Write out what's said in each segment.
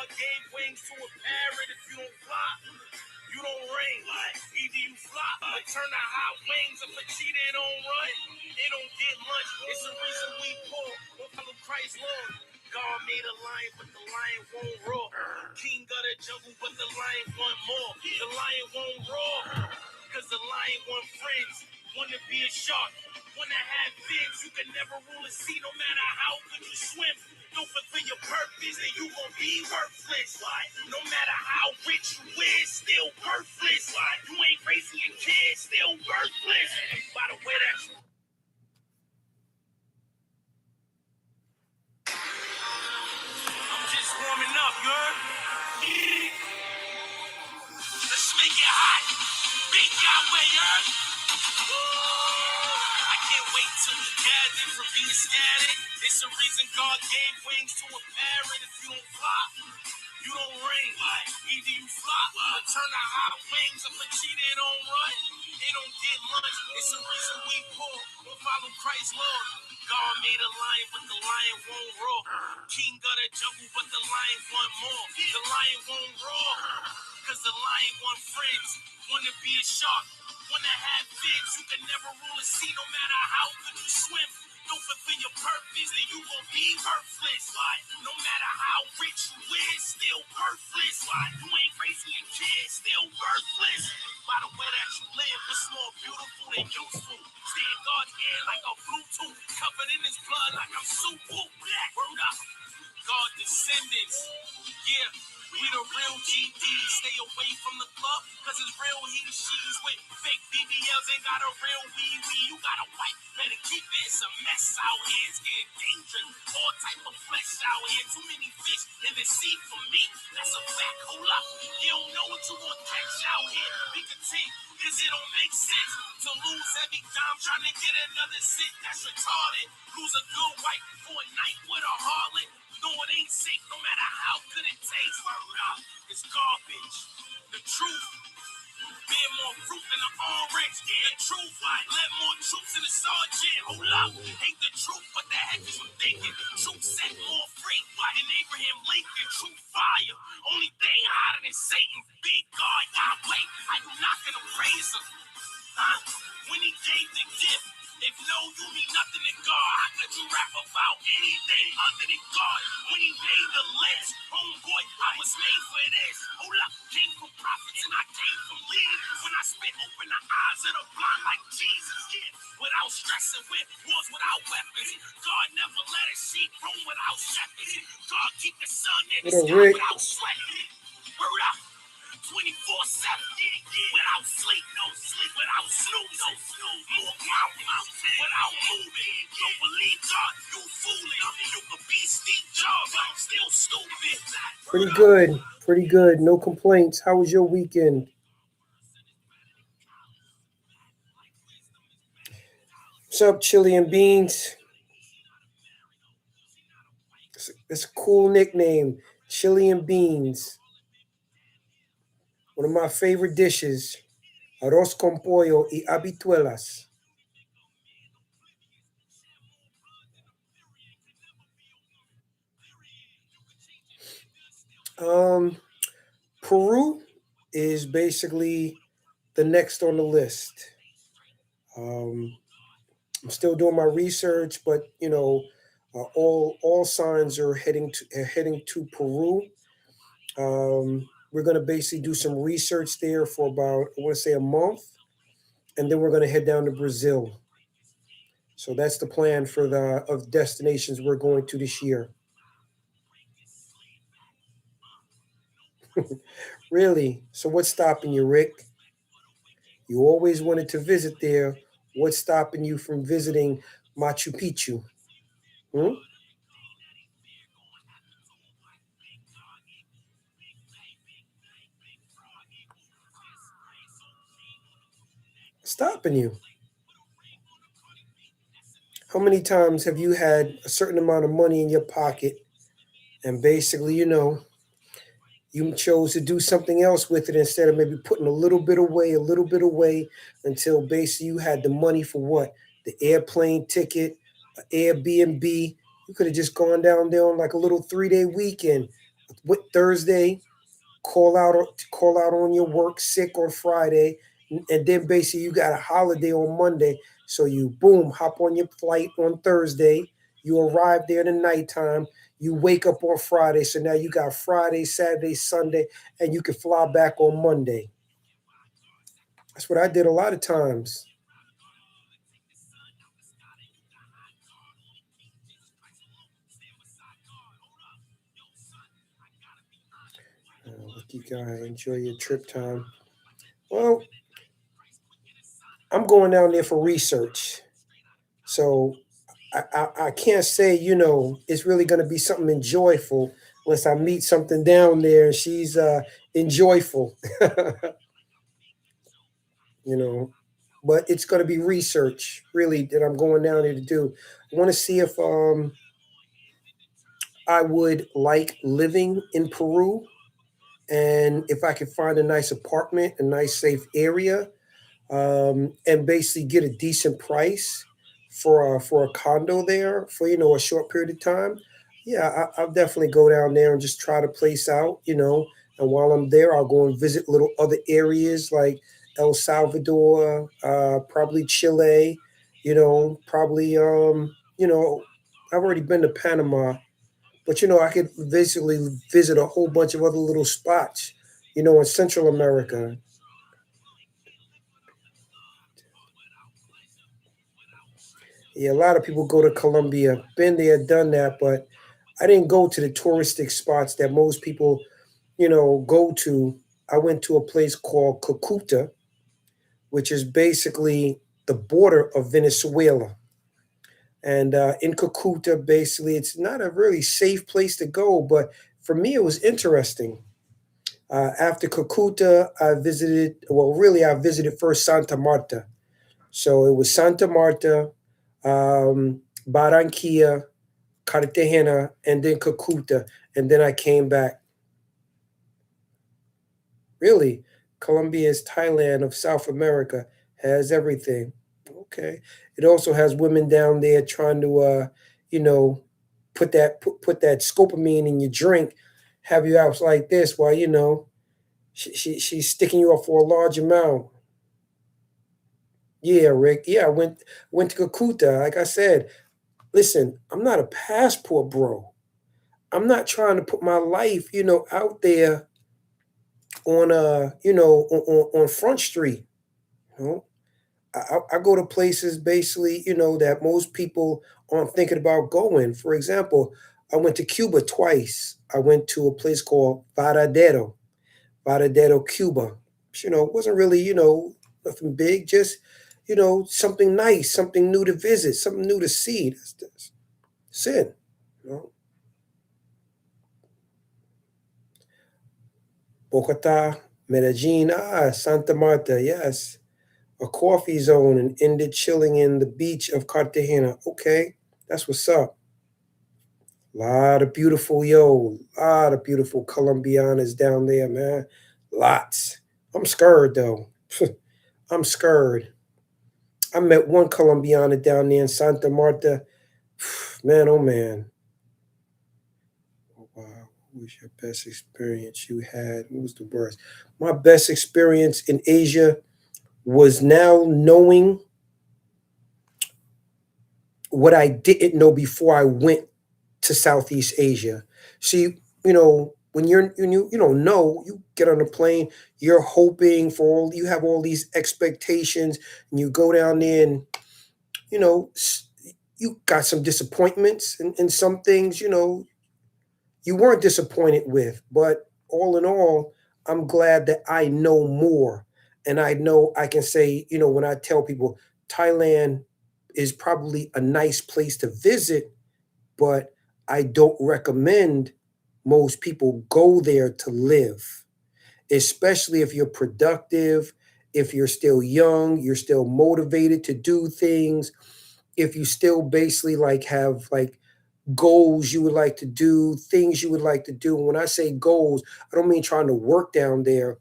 God gave wings to a parrot. If you don't fly, you don't ring. Either you fly or turn to hot wings. If a cheetah don't run, it don't get lunch. It's the reason we poor. Don't follow Christ's law. God made a lion, but the lion won't roar. King of the jungle, but the lion want more. The lion won't roar, cause the lion want friends. Wanna be a shark, wanna have fins. You can never rule a sea, no matter how good you swim. Don't fulfill your purpose, then you gon' be worthless. No matter how rich you is, still worthless. You ain't raising your kids, still worthless. By the way, that's I'm just warming up, you heard? Let's make it hot. Big Yahweh, you heard? I can't wait till you gather from being scattered. It's the reason God gave wings to a parrot. If you don't fly, you don't ring. Either you fly or turn to hot wings. If a cheetah don't run, it don't get lunch. It's the reason we poor. Don't follow Christ's law. God made a lion, but the lion won't roar. King of the jungle, but the lion want more. The lion won't roar, cause the lion want friends. Wanna be a shark, wanna have fins. You can never rule a sea, no matter how good you swim. Don't fulfill your purpose, then you gon' be worthless. No matter how rich you is, still worthless. You ain't raising your kids, still worthless. By the way that you live, it's more beautiful than useful. Stay in God's ear like a Bluetooth, covered in his blood like I'm super black. Word up, God descendants, yeah. We the real GDs, stay away from the club, cause it's real he-she's with fake BBLs, ain't got a real wee-wee. You got a wife, better keep it, it's a mess out here. It's getting dangerous, all type of flesh out here. Too many fish in the sea for me, that's a fact. Hold up, you don't know what you want to catch out here. We continue, cause it don't make sense to lose every time trying to get another cent. That's retarded. Lose a good wife for a night with a harlot. No, it ain't safe, no matter how good it tastes. Word up, it's garbage. The truth, bear more fruit than an orange. The truth, let more troops in the sergeant. Hold up, hate the truth, but the heck is you thinking? Truth set more free. And Abraham Lincoln, truth fire. Only thing hotter than Satan, big God, Yahweh. Are you not gonna praise him? When he gave the gift, if no, you mean nothing to God, how could you rap about anything other than God? When he made the list, homeboy, I was made for this. Hold up, came from prophets and I came from leaders. When I spit, open the eyes of the blind like Jesus, yeah. Without stressing with wars without weapons. God never let a sheep roam without shepherds. God keep the sun in the sky without sweating. Word up. 24/7, without sleep, no sleep, without snooze, no snooze, move mountain, without moving. Don't believe God, you fooling. You could be Steve Jobs, I'm still stupid. Pretty good, no complaints. How was your weekend? What's up, Chili and Beans? It's a cool nickname, Chili and Beans. One of my favorite dishes, arroz con pollo y habichuelas. Peru is basically the next on the list. I'm still doing my research, but all signs are heading to Peru. We're going to basically do some research there for about, I want to say, a month, and then we're going to head down to Brazil. So that's the plan for the of destinations we're going to this year. Really? So what's stopping you, Rick? You always wanted to visit there. What's stopping you from visiting Machu Picchu? Hmm? Stopping you? How many times have you had a certain amount of money in your pocket and basically, you chose to do something else with it instead of maybe putting a little bit away until basically you had the money for what? The airplane ticket, Airbnb. You could have just gone down there on like a little 3-day weekend, with Thursday, call out on your work sick on Friday, and then basically you got a holiday on Monday. So you boom, hop on your flight on Thursday. You arrive there in the nighttime. You wake up on Friday. So now you got Friday, Saturday, Sunday, and you can fly back on Monday. That's what I did a lot of times. Let you guys enjoy your trip time. Well, I'm going down there for research. So I can't say, it's really going to be something enjoyable unless I meet something down there and she's enjoyable, you know. But it's going to be research, really, that I'm going down there to do. I want to see if I would like living in Peru, and if I could find a nice apartment, a nice safe area, and basically get a decent price for a condo there for a short period of time. Yeah, I'll definitely go down there and just try the place out. And while I'm there, I'll go and visit little other areas like El Salvador, probably Chile. Probably I've already been to Panama, but I could basically visit a whole bunch of other little spots. In Central America. Yeah, a lot of people go to Colombia. Been there, done that, but I didn't go to the touristic spots that most people go to. I went to a place called Cucuta, which is basically the border of Venezuela. And in Cucuta, basically, it's not a really safe place to go, but for me, it was interesting. After Cucuta, I visited first Santa Marta. So it was Santa Marta, Barranquilla, Cartagena, and then Cucuta, and then I came back. Really, Colombia is Thailand of South America, has everything. Okay, it also has women down there trying to, you know, put that scopamine in your drink, have you out like this while she's sticking you up for a large amount. Yeah, Rick. Yeah, I went to Kakuta. Like I said, listen, I'm not a passport bro. I'm not trying to put my life out there on Front Street. You know, I go to places basically that most people aren't thinking about going. For example, I went to Cuba twice. I went to a place called Varadero, Cuba. It wasn't really nothing big, just something nice, something new to visit, something new to see. That's it. You know, Bogota, Medellin, Santa Marta, yes. A coffee zone and ended chilling in the beach of Cartagena. Okay, that's what's up. Lot of beautiful Colombianas down there, man. Lots. I'm scared though. I'm scared. I met one Colombiana down there in Santa Marta. Man, oh man. Oh, wow. What was your best experience you had? What was the worst? My best experience in Asia was now knowing what I didn't know before I went to Southeast Asia. See, when you don't know, you get on a plane, you're hoping you have all these expectations, and you go down there and you know s- you got some disappointments and some things you weren't disappointed with, but all in all, I'm glad that I know more, and I know I can say when I tell people Thailand is probably a nice place to visit, but I don't recommend most people go there to live, especially if you're productive, if you're still young, you're still motivated to do things, if you still basically like have like goals you would like to do, things you would like to do. And when I say goals, I don't mean trying to work down there.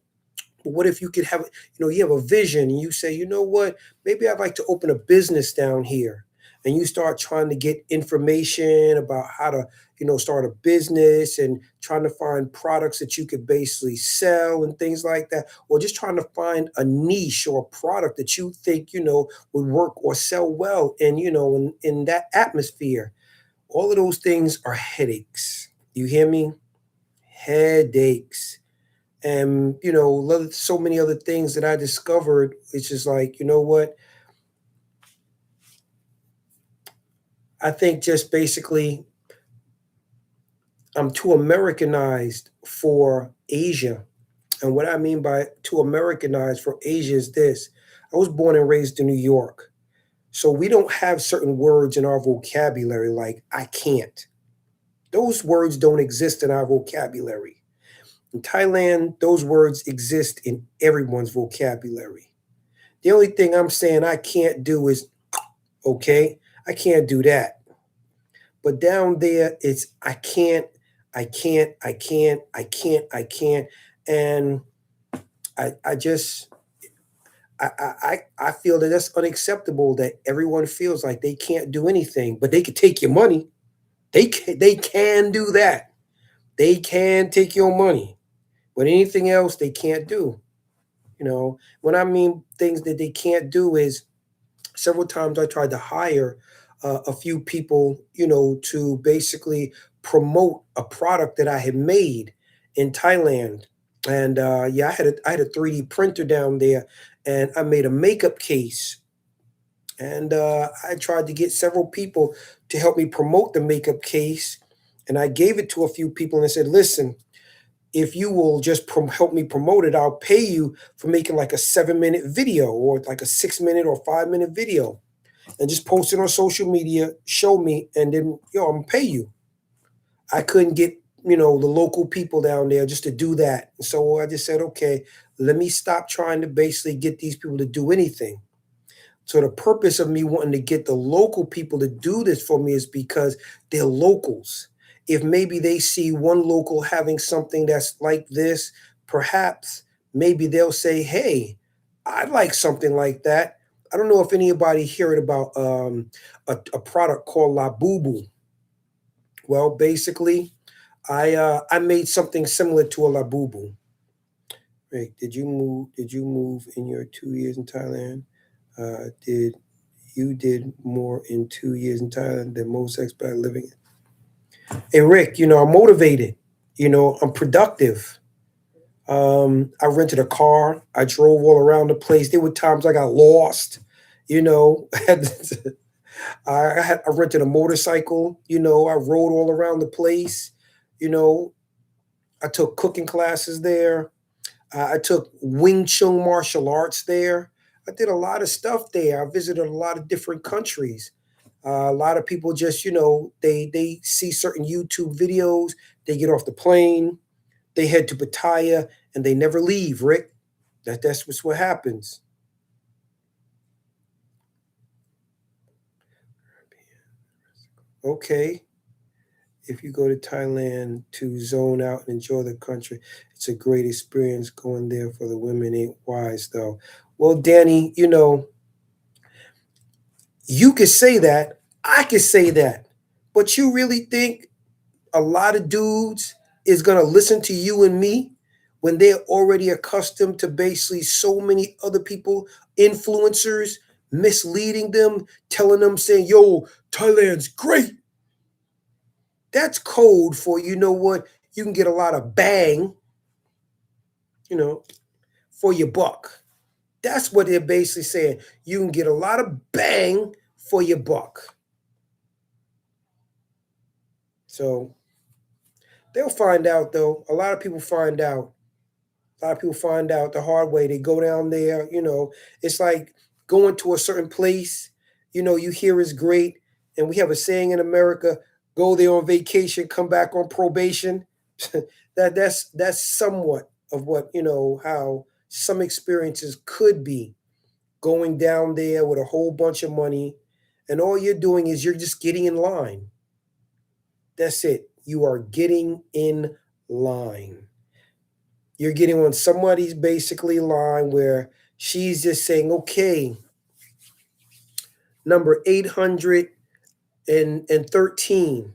But what if you could have you have a vision and you say, you know what, maybe I'd like to open a business down here. and you start trying to get information about how to, start a business and trying to find products that you could basically sell and things like that, or just trying to find a niche or a product that you think, would work or sell well and, in that atmosphere. All of those things are headaches. You hear me? Headaches. And, so many other things that I discovered. It's just like, you know what? I think just basically I'm too Americanized for Asia. And what I mean by too Americanized for Asia is this: I was born and raised in New York. So we don't have certain words in our vocabulary like I can't. Those words don't exist in our vocabulary. In Thailand, those words exist in everyone's vocabulary. The only thing I'm saying I can't do is, okay, I can't do that. But down there, it's I can't. And I just, I feel that that's unacceptable that everyone feels like they can't do anything, but they can take your money. They can do that. They can take your money, but anything else they can't do. When I mean things that they can't do is several times I tried to hire a few people, to basically promote a product that I had made in Thailand. And yeah, I had a 3D printer down there, and I made a makeup case. And I tried to get several people to help me promote the makeup case. And I gave it to a few people and I said, listen, if you will just help me promote it, I'll pay you for making like a 7-minute video or like a 6-minute or 5-minute video and just post it on social media, show me, and then, I'm gonna pay you. I couldn't get, the local people down there just to do that. So I just said, okay, let me stop trying to basically get these people to do anything. So the purpose of me wanting to get the local people to do this for me is because they're locals. If maybe they see one local having something that's like this, perhaps maybe they'll say, "Hey, I'd like something like that." I don't know if anybody heard about a product called La Boo Boo. Well, basically, I made something similar to a La Boo Boo. Rick, did you move? Did you move in your 2 years in Thailand? Did you did more in 2 years in Thailand than most expats living? Hey, Rick, I'm motivated. I'm productive. I rented a car. I drove all around the place. There were times I got lost. I rented a motorcycle. I rode all around the place. You know, I took cooking classes there. I took Wing Chun martial arts there. I did a lot of stuff there. I visited a lot of different countries. A lot of people just, they see certain YouTube videos. They get off the plane, they head to Pattaya, and they never leave. Rick, that's what happens. Okay, if you go to Thailand to zone out and enjoy the country, it's a great experience. Going there for the women ain't wise though. Well, Danny, you could say that. I could say that. But you really think a lot of dudes is going to listen to you and me when they're already accustomed to basically so many other people, influencers, misleading them, telling them, saying, yo, Thailand's great. That's code for, you know what, you can get a lot of bang, you know, for your buck. That's what they're basically saying. You can get a lot of bang for your buck. So they'll find out, though. A lot of people find out. A lot of people find out the hard way. They go down there, it's like going to a certain place, you hear is great. And we have a saying in America, go there on vacation, come back on probation. That's somewhat of what, how some experiences could be going down there with a whole bunch of money. And all you're doing is you're just getting in line. That's it. You are getting in line. You're getting on somebody's basically line where she's just saying, okay, number 813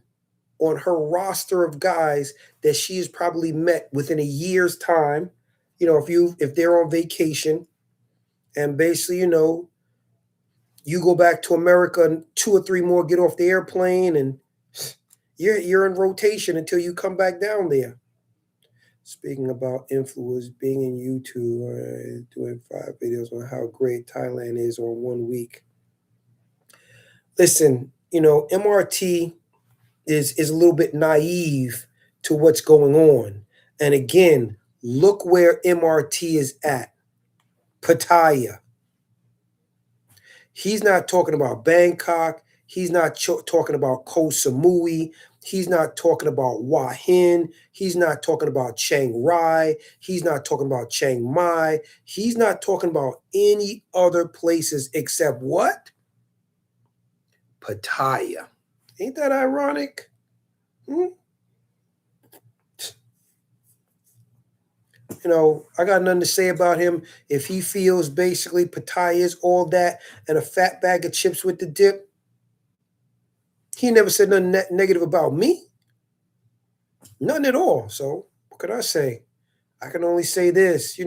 on her roster of guys that she has probably met within a year's time. If they're on vacation, and basically, you go back to America and two or three more get off the airplane, and you're in rotation until you come back down there. Speaking about influence, being in YouTube, doing 5 videos on how great Thailand is on 1 week. Listen, MRT is a little bit naive to what's going on. And again, look where MRT is at. Pattaya. He's not talking about Bangkok. He's not talking about Koh Samui. He's not talking about Hua Hin. He's not talking about Chiang Rai. He's not talking about Chiang Mai. He's not talking about any other places except what? Pattaya. Ain't that ironic? Hmm? I got nothing to say about him. If he feels basically Pattaya is all that and a fat bag of chips with the dip, he never said nothing negative about me. Nothing at all. So what could I say? I can only say this, he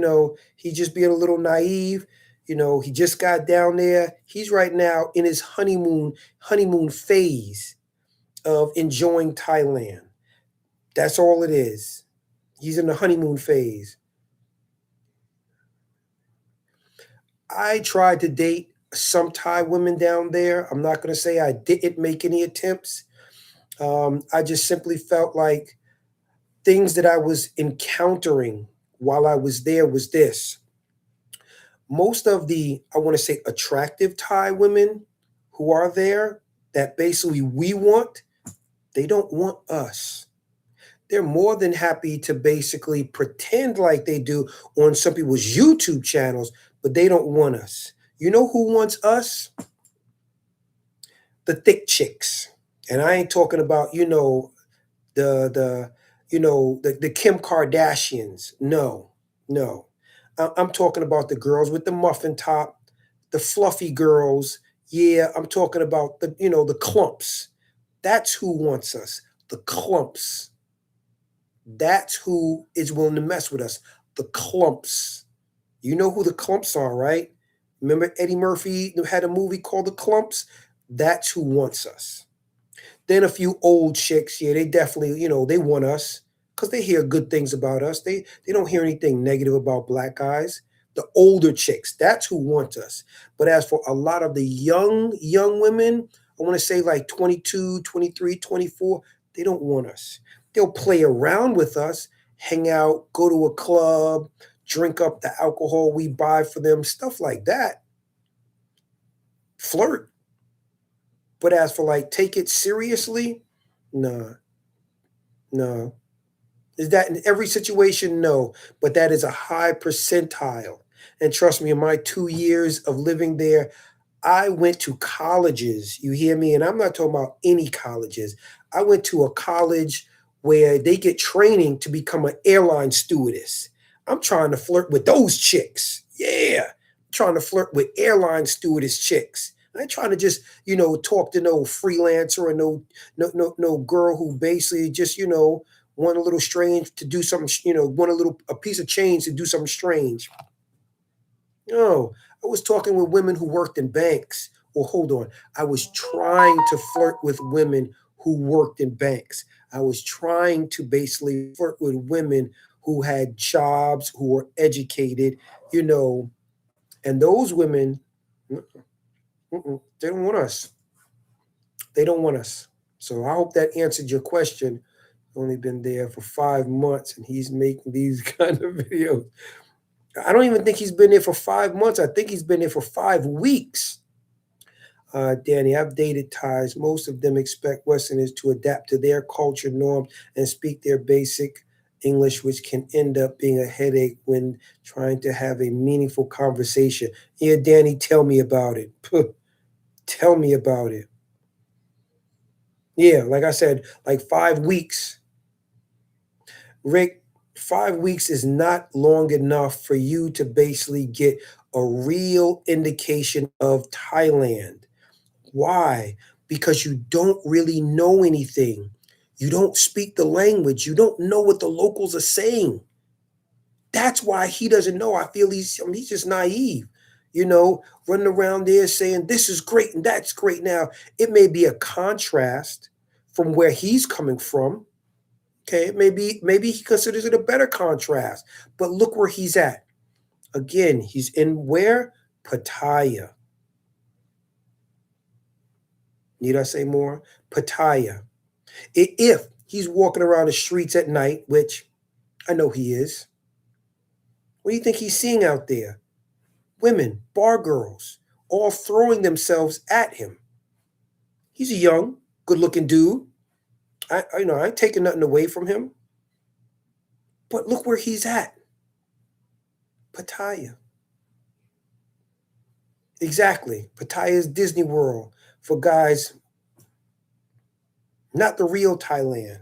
just being a little naive. He just got down there. He's right now in his honeymoon phase of enjoying Thailand. That's all it is. He's in the honeymoon phase. I tried to date some Thai women down there. I'm not going to say I didn't make any attempts. I just simply felt like things that I was encountering while I was there was this. Most of the, I want to say, attractive Thai women who are there that basically we want, they don't want us. They're more than happy to basically pretend like they do on some people's YouTube channels, but they don't want us. You know who wants us? The thick chicks. And I ain't talking about, the Kim Kardashians. No, no. I'm talking about the girls with the muffin top, the fluffy girls. Yeah, I'm talking about the clumps. That's who wants us. The clumps. That's who is willing to mess with us. The clumps. You know who the clumps are, right? Remember Eddie Murphy had a movie called The Clumps? That's who wants us. Then a few old chicks, yeah, they definitely, they want us because they hear good things about us. They don't hear anything negative about black guys. The older chicks, that's who want us. But as for a lot of the young women, I want to say like 22, 23, 24, they don't want us. They'll play around with us, hang out, go to a club, drink up the alcohol we buy for them, stuff like that. Flirt. But as for like take it seriously, nah, no. Is that in every situation? No. But that is a high percentile. And trust me, in my 2 years of living there, I went to colleges, you hear me? And I'm not talking about any colleges. I went to a college where they get training to become an airline stewardess. I'm trying to flirt with those chicks. Yeah. I'm trying to flirt with airline stewardess chicks. I ain't trying to just, talk to no freelancer or no girl who basically just, want a little strange to do something, want a piece of change to do something strange. No, I was talking with women who worked in banks. Or hold on, I was trying to flirt with women who worked in banks. I was trying to basically flirt with women who had jobs, who were educated, and those women, they don't want us. They don't want us. So I hope that answered your question. Only been there for 5 months and he's making these kind of videos. I don't even think he's been there for 5 months. I think he's been there for 5 weeks. Danny, I've dated Thais. Most of them expect Westerners to adapt to their culture norms and speak their basic English, which can end up being a headache when trying to have a meaningful conversation. Yeah, Danny, tell me about it. Tell me about it. Yeah, like I said, like 5 weeks. Rick, 5 weeks is not long enough for you to basically get a real indication of Thailand. Why? Because you don't really know anything. You don't speak the language. You don't know what the locals are saying. That's why he doesn't know. I feel he's just naive, running around there saying this is great and that's great. Now, it may be a contrast from where he's coming from. Okay, maybe he considers it a better contrast. But look where he's at. Again, he's in where? Pattaya. Need I say more? Pattaya. If he's walking around the streets at night, which I know he is, what do you think he's seeing out there? Women, bar girls, all throwing themselves at him. He's a young, good-looking dude. I ain't taking nothing away from him. But look where he's at. Pattaya. Exactly. Pattaya is Disney World for guys, not the real Thailand.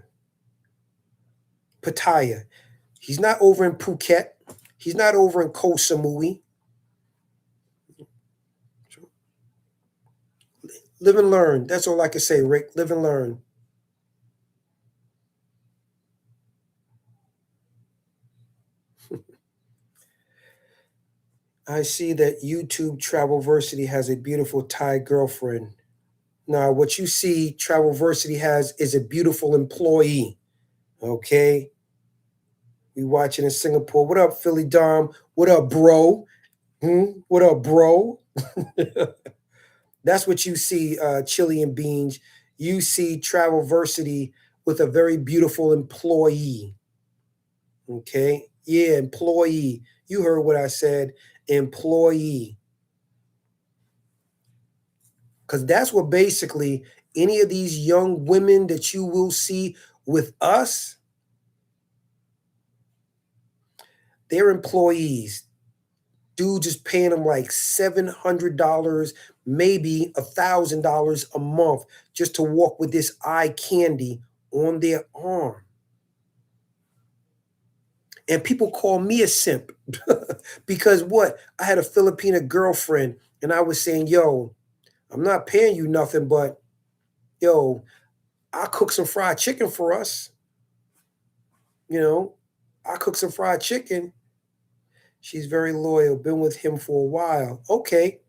Pattaya. He's not over in Phuket. He's not over in Koh Samui. Live and learn. That's all I can say, Rick. Live and learn. I see that YouTube Travelversity has a beautiful Thai girlfriend. Now, what you see Travelversity has is a beautiful employee. Okay? We watching in Singapore. What up, Philly Dom? What up, bro? What up, bro? That's what you see, Chili and Beans. You see Travelversity with a very beautiful employee. Okay? Yeah, employee. You heard what I said. Employee. Because that's what basically any of these young women that you will see with us, they're employees. Dude just paying them like $700, maybe $1,000 a month just to walk with this eye candy on their arm. And people call me a simp because what? I had a Filipina girlfriend and I was saying, yo, I'm not paying you nothing, but yo, I'll cook some fried chicken for us. You know, I cook some fried chicken. She's very loyal, been with him for a while. Okay.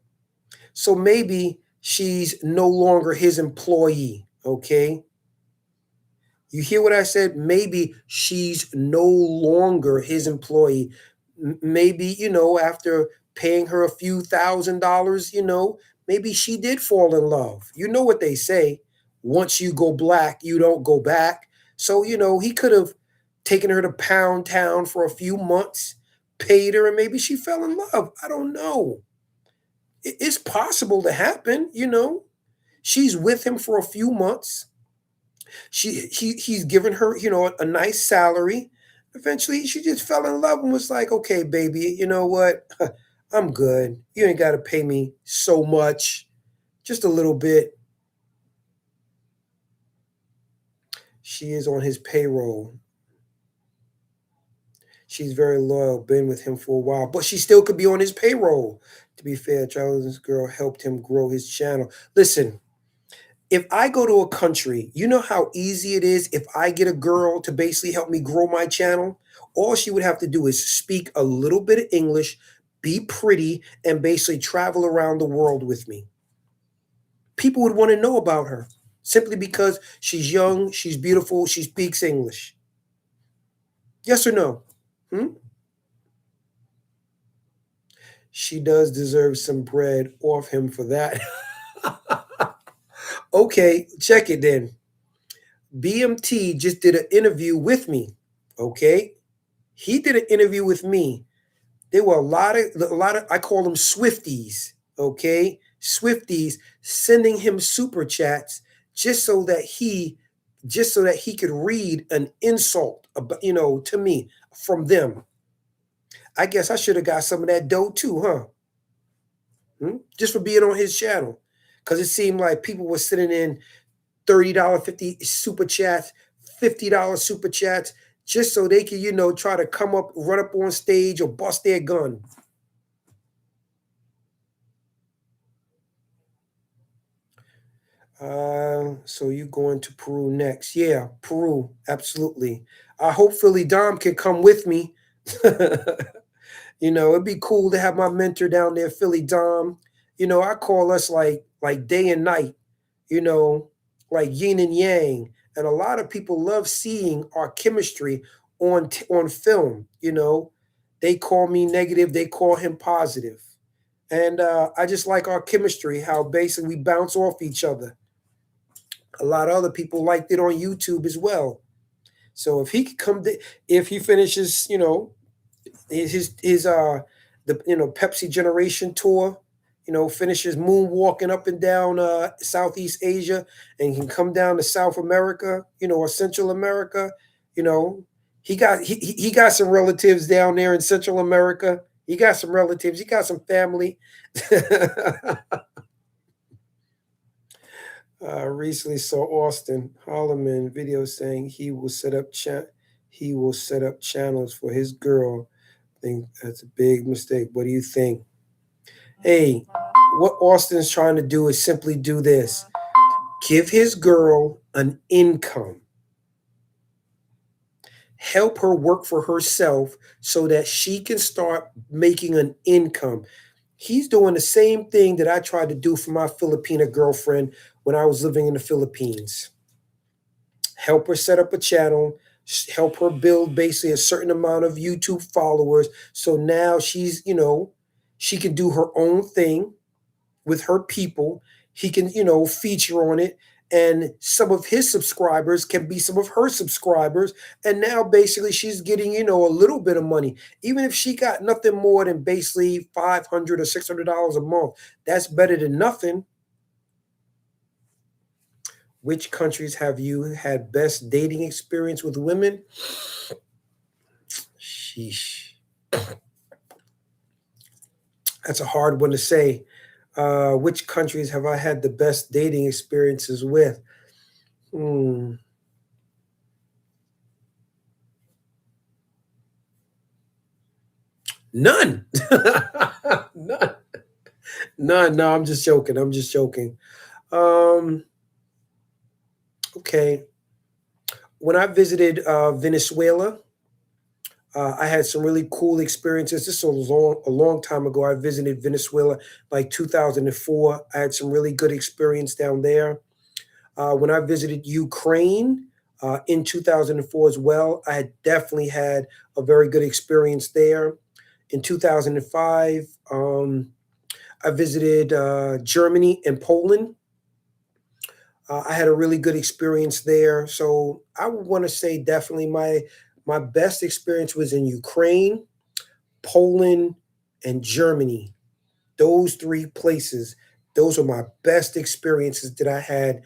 So maybe she's no longer his employee. Okay. You hear what I said? Maybe she's no longer his employee. Maybe, after paying her a few $1,000s, maybe she did fall in love. You know what they say, once you go black, you don't go back. So, he could have taken her to Pound Town for a few months, paid her, and maybe she fell in love. I don't know. It's possible to happen. She's with him for a few months. He's given her, a nice salary. Eventually, she just fell in love and was like, "Okay, baby, you know what? I'm good. You ain't got to pay me so much, just a little bit." She is on his payroll. She's very loyal, been with him for a while, but she still could be on his payroll. To be fair, Charles' girl helped him grow his channel. Listen, if I go to a country, you know how easy it is if I get a girl to basically help me grow my channel? All she would have to do is speak a little bit of English, be pretty, and basically travel around the world with me. People would want to know about her simply because she's young, she's beautiful, she speaks English. Yes or no? She does deserve some bread off him for that. Okay, check it then. BMT just did an interview with me. Okay, he did an interview with me. There were a lot of I call them Swifties. Okay, Swifties sending him super chats just so that he could read an insult about, to me from them. I guess I should have got some of that dough too, huh? Just for being on his channel, because it seemed like people were sending in $30, 50 super chats, $50 super chats, just so they could, try to come up, run up on stage or bust their gun. So you going to Peru next? Yeah, Peru, absolutely. I hope Philly Dom can come with me. It'd be cool to have my mentor down there, Philly Dom. I call us like day and night. You know, like yin and yang. And a lot of people love seeing our chemistry on film. They call me negative, they call him positive. And I just like our chemistry, how basically we bounce off each other. A lot of other people liked it on YouTube as well. So if he could if he finishes, his the Pepsi Generation tour, finishes moonwalking up and down Southeast Asia and can come down to South America, or Central America, you know, he got some relatives down there in Central America. He got some relatives. He got some family. Recently saw Austin Holloman video saying he will set up channels for his girl. I think that's a big mistake. What do you think? Hey, what Austin's trying to do is simply do this. Give his girl an income. Help her work for herself so that she can start making an income. He's doing the same thing that I tried to do for my Filipina girlfriend when I was living in the Philippines. Help her set up a channel, help her build basically a certain amount of YouTube followers. So now she can do her own thing with her people. He can, feature on it. And some of his subscribers can be some of her subscribers. And now basically she's getting, a little bit of money. Even if she got nothing more than basically $500 or $600 a month, that's better than nothing. Which countries have you had best dating experience with women? Sheesh. That's a hard one to say. Which countries have I had the best dating experiences with? Hmm. None. None. None. No, I'm just joking. I'm just joking. Um, okay. When I visited Venezuela, I had some really cool experiences. This was a long time ago. I visited Venezuela like 2004. I had some really good experience down there. When I visited Ukraine in 2004 as well, I had definitely had a very good experience there. In 2005, I visited Germany and Poland. I had a really good experience there. So I would want to say definitely my best experience was in Ukraine, Poland, and Germany. Those three places, those are my best experiences that I had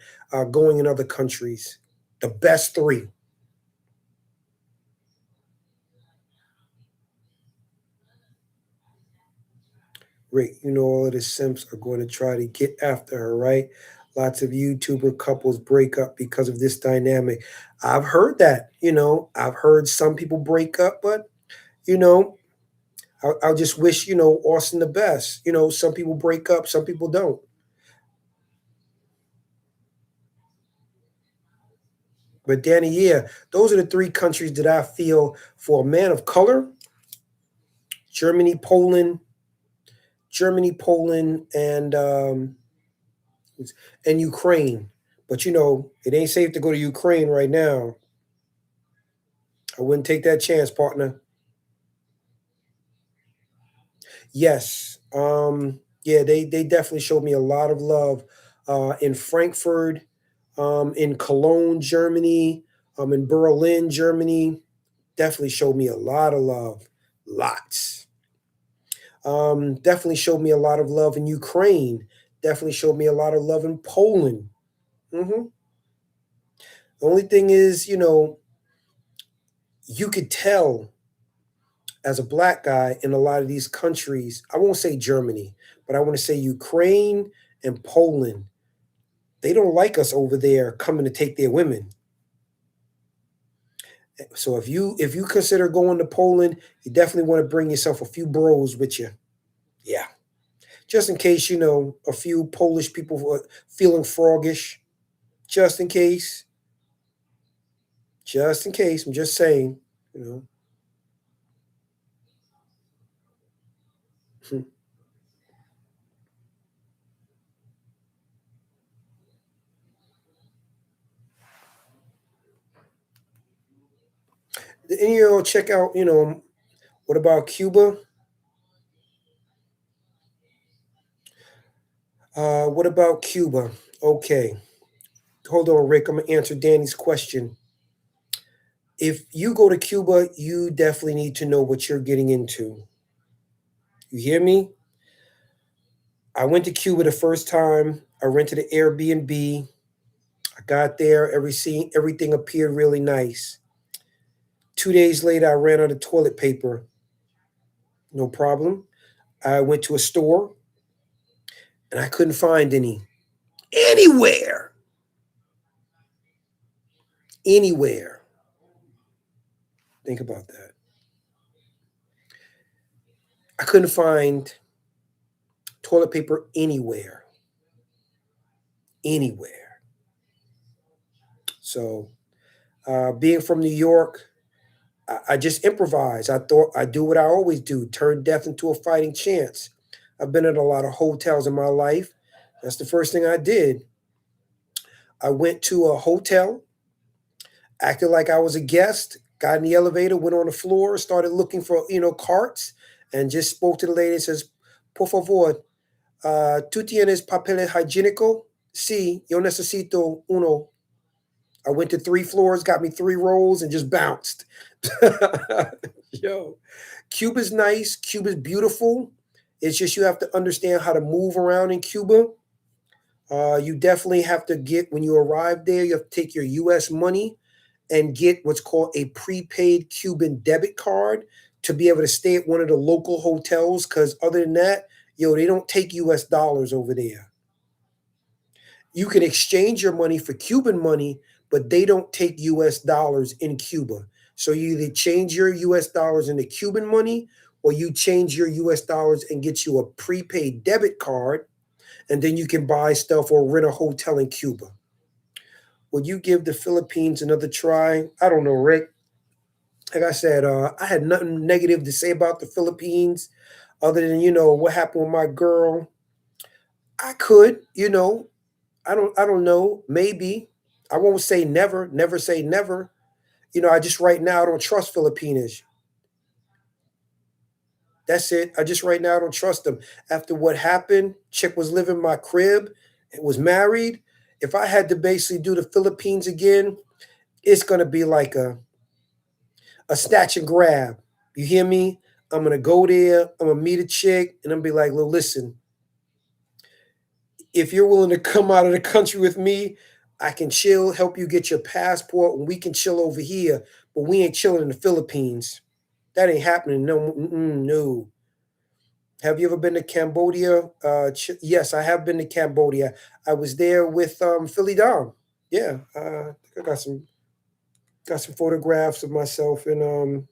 going in other countries. The best three. Rick, all of the simps are going to try to get after her, right? Lots of YouTuber couples break up because of this dynamic. I've heard that, I've heard some people break up, but, you know, I'll just wish, Austin the best. Some people break up, some people don't. But Danny, yeah, those are the three countries that I feel for a man of color: Germany, Poland, and Ukraine. But it ain't safe to go to Ukraine right now. I wouldn't take that chance, partner. Yes. Yeah, they definitely showed me a lot of love in Frankfurt, in Cologne, Germany, in Berlin, Germany. Definitely showed me a lot of love. Lots. Definitely showed me a lot of love in Ukraine. Definitely showed me a lot of love in Poland. The only thing is, you could tell as a black guy in a lot of these countries. I won't say Germany, but I want to say Ukraine and Poland. They don't like us over there coming to take their women. So if you consider going to Poland, you definitely want to bring yourself a few bros with you. Yeah, just in case a few Polish people were feeling froggish. just in case. Just in case. I'm just saying. You know. And check out. What about Cuba? What about Cuba? Okay. Hold on, Rick. I'm gonna answer Danny's question. If you go to Cuba, you definitely need to know what you're getting into. You hear me? I went to Cuba the first time. I rented an Airbnb. I got there. Everything appeared really nice. 2 days later, I ran out of toilet paper. No problem. I went to a store and I couldn't find any. Anywhere. Anywhere. Think about that. I couldn't find toilet paper anywhere. Anywhere. So, being from New York, I just improvise. I thought I do what I always do, turn death into a fighting chance. I've been at a lot of hotels in my life. That's the first thing I did. I went to a hotel, acted like I was a guest, got in the elevator, went on the floor, started looking for, carts, and just spoke to the lady and says, por favor, ¿tú tienes papel higiénico? Sí, yo necesito uno. I went to 3 floors, got me 3 rolls, and just bounced. Yo, Cuba's nice. Cuba's beautiful. It's just you have to understand how to move around in Cuba. You definitely have to get, when you arrive there, you have to take your US money and get what's called a prepaid Cuban debit card to be able to stay at one of the local hotels. Because other than that, they don't take US dollars over there. You can exchange your money for Cuban money, but they don't take US dollars in Cuba. So you either change your US dollars into Cuban money or you change your US dollars and get you a prepaid debit card, and then you can buy stuff or rent a hotel in Cuba. Would you give the Philippines another try? I don't know, Rick. Like I said, I had nothing negative to say about the Philippines other than, what happened with my girl. I could, I don't know. Maybe. I won't say never. Never say never. I just right now don't trust Filipinos. That's it. I just right now don't trust them. After what happened, chick was living in my crib, and was married. If I had to basically do the Philippines again, it's gonna be like a snatch and grab. You hear me? I'm gonna go there. I'm gonna meet a chick, and I'm gonna be like, "Well, listen, if you're willing to come out of the country with me, I can chill, help you get your passport, and we can chill over here. But we ain't chilling in the Philippines. That ain't happening. No, no. Have you ever been to Cambodia? Yes, I have been to Cambodia. I was there with Philly Dom. Yeah, I think I got some photographs of myself and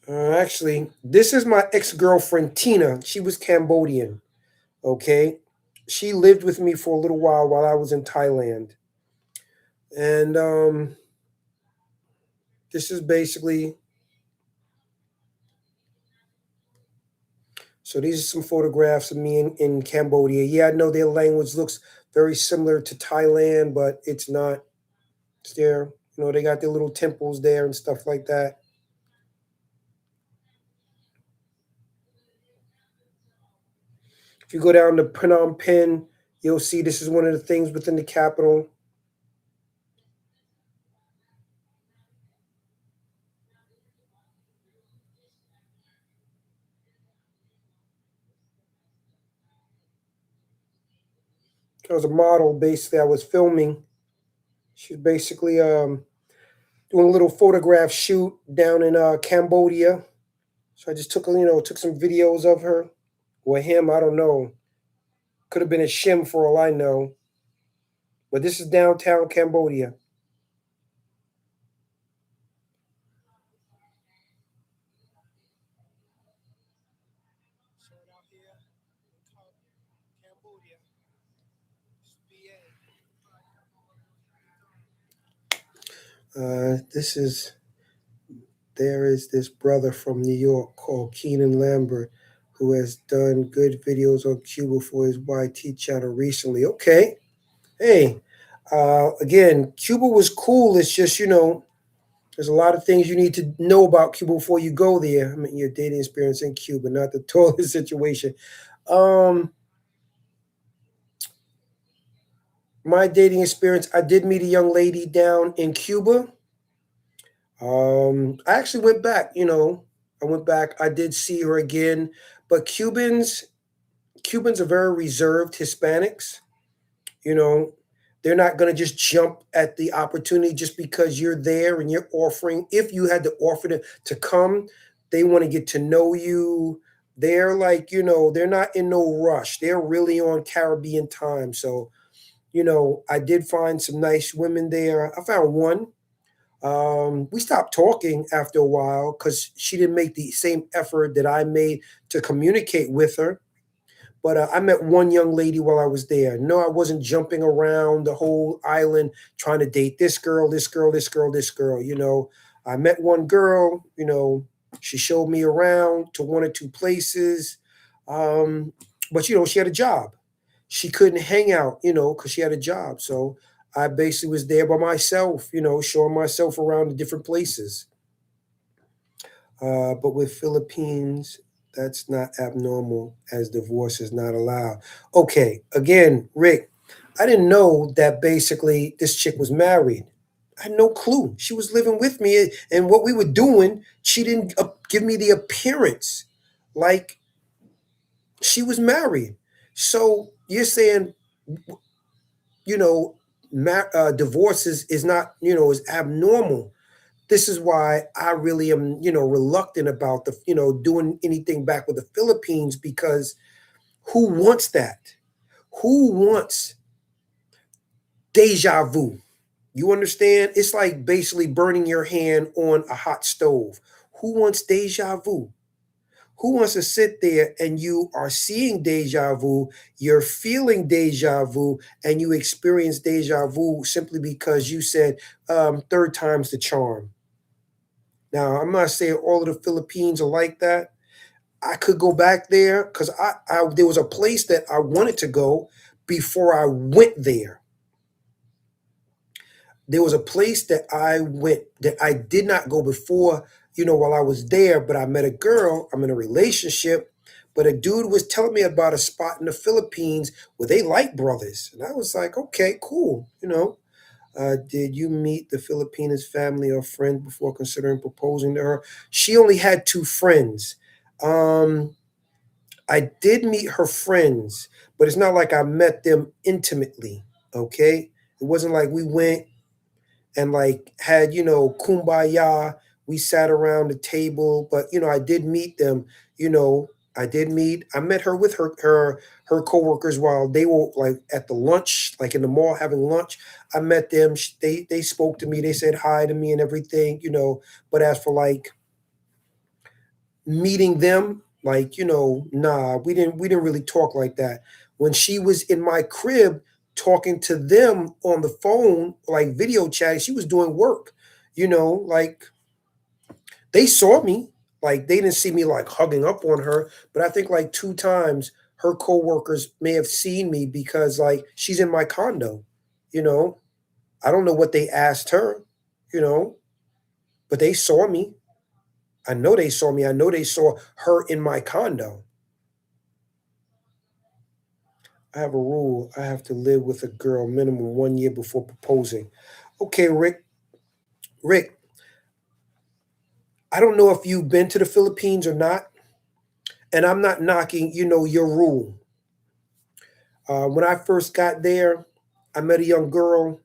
actually, this is my ex girlfriend Tina. She was Cambodian. Okay, she lived with me for a little while I was in Thailand, and this is basically. So these are some photographs of me in Cambodia. Yeah, I know their language looks very similar to Thailand, but it's not. It's there. They got their little temples there and stuff like that. If you go down to Phnom Penh, you'll see this is one of the things within the capital. I was a model, basically. I was filming. She's basically doing a little photograph shoot down in Cambodia. So I just took some videos of her or him. I don't know. Could have been a shim for all I know. But this is downtown Cambodia. This is there is this brother from New York called Keenan Lambert who has done good videos on Cuba for his YT channel recently. Okay, hey, again, Cuba was cool. It's just there's a lot of things you need to know about Cuba before you go there. I mean, your dating experience in Cuba, not the toilet situation. Um, my dating experience, I did meet a young lady down in Cuba. I actually went back. I went back. I did see her again, but Cubans are very reserved. Hispanics, you know, they're not going to just jump at the opportunity just because you're there and you're offering. If you had to offer to come, they want to get to know you. They're like, they're not in no rush. They're really on Caribbean time. So, I did find some nice women there. I found one. We stopped talking after a while because she didn't make the same effort that I made to communicate with her. But I met one young lady while I was there. No, I wasn't jumping around the whole island trying to date this girl, this girl, this girl, this girl. I met one girl. She showed me around to one or two places, um, but she had a job. She couldn't hang out, because she had a job. So I basically was there by myself, showing myself around the different places. But with Philippines, that's not abnormal as divorce is not allowed. Okay, again, Rick, I didn't know that basically this chick was married. I had no clue. She was living with me, and what we were doing, she didn't give me the appearance like she was married. So you're saying, you know, divorce is not, is abnormal. This is why I really am, reluctant about doing anything back with the Philippines because who wants that? Who wants deja vu? You understand? It's like basically burning your hand on a hot stove. Who wants deja vu? Who wants to sit there and you are seeing deja vu, you're feeling deja vu, and you experience deja vu simply because you said third time's the charm? Now, I'm not saying all of the Philippines are like that. I could go back there because I there was a place that I wanted to go before I went there. There was a place that I went that I did not go before, while I was there, but I met a girl, I'm in a relationship, but a dude was telling me about a spot in the Philippines where they like brothers. And I was like, okay, cool. Did you meet the Filipina's family or friend before considering proposing to her? She only had two friends. Um, I did meet her friends, but it's not like I met them intimately. Okay, it wasn't like we went and like had kumbaya. We sat around the table, but I did meet them. You know, I met her with her coworkers while they were like at the lunch, like in the mall having lunch. I met them. They spoke to me. They said hi to me and everything. But as for like meeting them, like nah, we didn't really talk like that. When she was in my crib talking to them on the phone, like video chatting, she was doing work. Like they saw me, like they didn't see me like hugging up on her, but I think like two times her coworkers may have seen me because like she's in my condo. you know I don't know what they asked her, you know but they saw me. I know they saw me. I know they saw her in my condo. I have a rule. I have to live with a girl minimum 1 year before proposing. Okay, Rick. Rick, I don't know if you've been to the Philippines or not, and I'm not knocking, your rule. When I first got there, I met a young girl.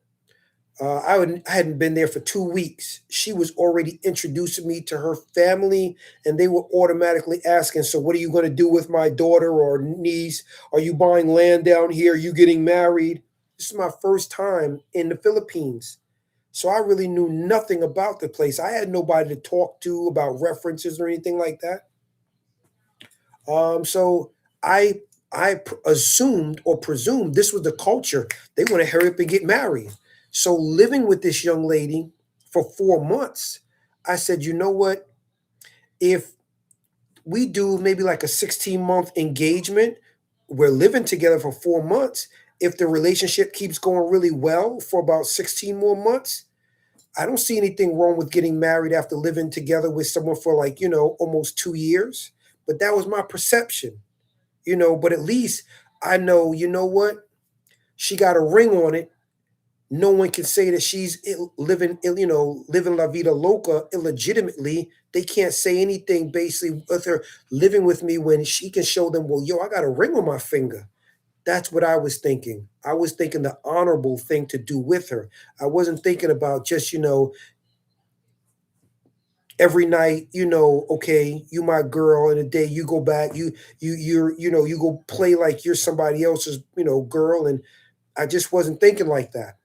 I hadn't been there for 2 weeks. She was already introducing me to her family, and they were automatically asking, "So, what are you going to do with my daughter or niece? Are you buying land down here? Are you getting married?" This is my first time in the Philippines. So I really knew nothing about the place. I had nobody to talk to about references or anything like that. So I assumed or presumed this was the culture. They want to hurry up and get married. So living with this young lady for 4 months, I said, you know what? If we do maybe like a 16-month engagement, we're living together for 4 months. If the relationship keeps going really well for about 16 more months, I don't see anything wrong with getting married after living together with someone for like, almost 2 years. But that was my perception, but at least I know, you know what? She got a ring on it. No one can say that she's living la vida loca illegitimately. They can't say anything basically with her living with me when she can show them, well, yo, I got a ring on my finger. That's what I was thinking. I was thinking the honorable thing to do with her. I wasn't thinking about just, every night, okay, you my girl, and a day you go back, you go play like you're somebody else's, girl. And I just wasn't thinking like that.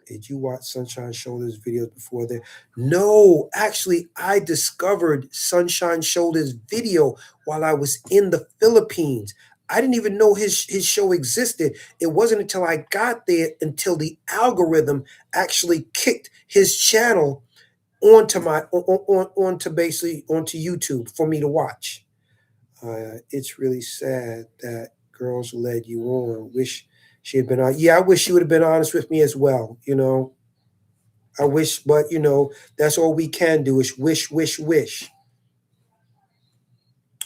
Did you watch Sunshine Shoulders videos before that? No, actually, I discovered Sunshine Shoulders video while I was in the Philippines. I didn't even know his show existed. It wasn't until I got there until the algorithm actually kicked his channel onto onto basically onto YouTube for me to watch. It's really sad that girls led you on. Wish she had been on. Yeah, I wish she would have been honest with me as well. I wish, but that's all we can do is wish, wish, wish.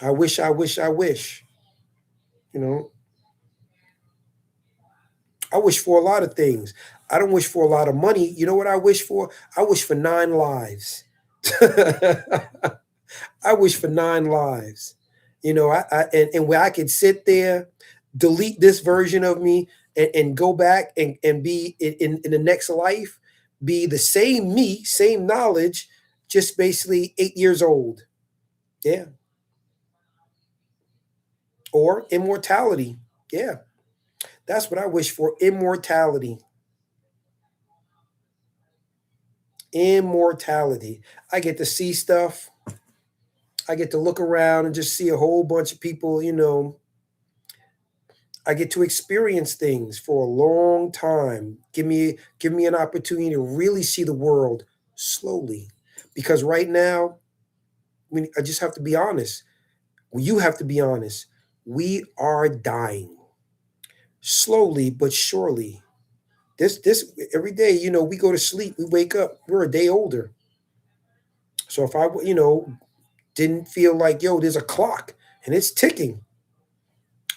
I wish, I wish, I wish. You know, I wish for a lot of things. I don't wish for a lot of money. You know what I wish for? I wish for 9 lives. I wish for 9 lives. And where I could sit there, delete this version of me, and go back and be in the next life, be the same me, same knowledge, just basically 8 years old. Yeah. Or immortality. Yeah. That's what I wish for. Immortality. Immortality. I get to see stuff. I get to look around and just see a whole bunch of people, I get to experience things for a long time. Give me an opportunity to really see the world slowly. Because right now, I just have to be honest. Well, you have to be honest. We are dying slowly but surely. This every day, we go to sleep, we wake up, we're a day older. So if I, didn't feel like, yo, there's a clock and it's ticking,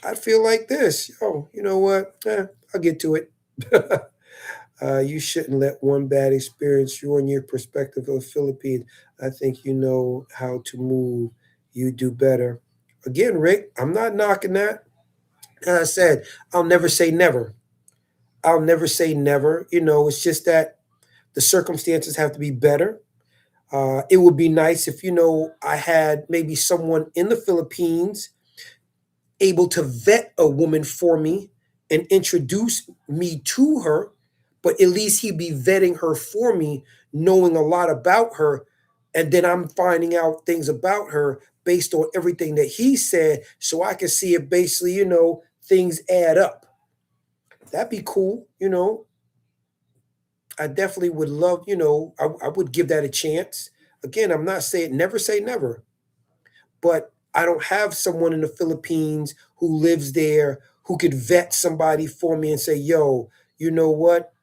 I'd feel like this. Oh, you know what? I'll get to it. You shouldn't let one bad experience ruin your perspective of the Philippines. I think you know how to move. You do better. Again, Rick, I'm not knocking that. As I said, I'll never say never. I'll never say never. It's just that the circumstances have to be better. It would be nice if, I had maybe someone in the Philippines able to vet a woman for me and introduce me to her, but at least he'd be vetting her for me, knowing a lot about her. And then I'm finding out things about her based on everything that he said, so I can see if basically, things add up. That'd be cool. I definitely would love, I would give that a chance. Again, I'm not saying never say never, but I don't have someone in the Philippines who lives there who could vet somebody for me and say, yo, you know what?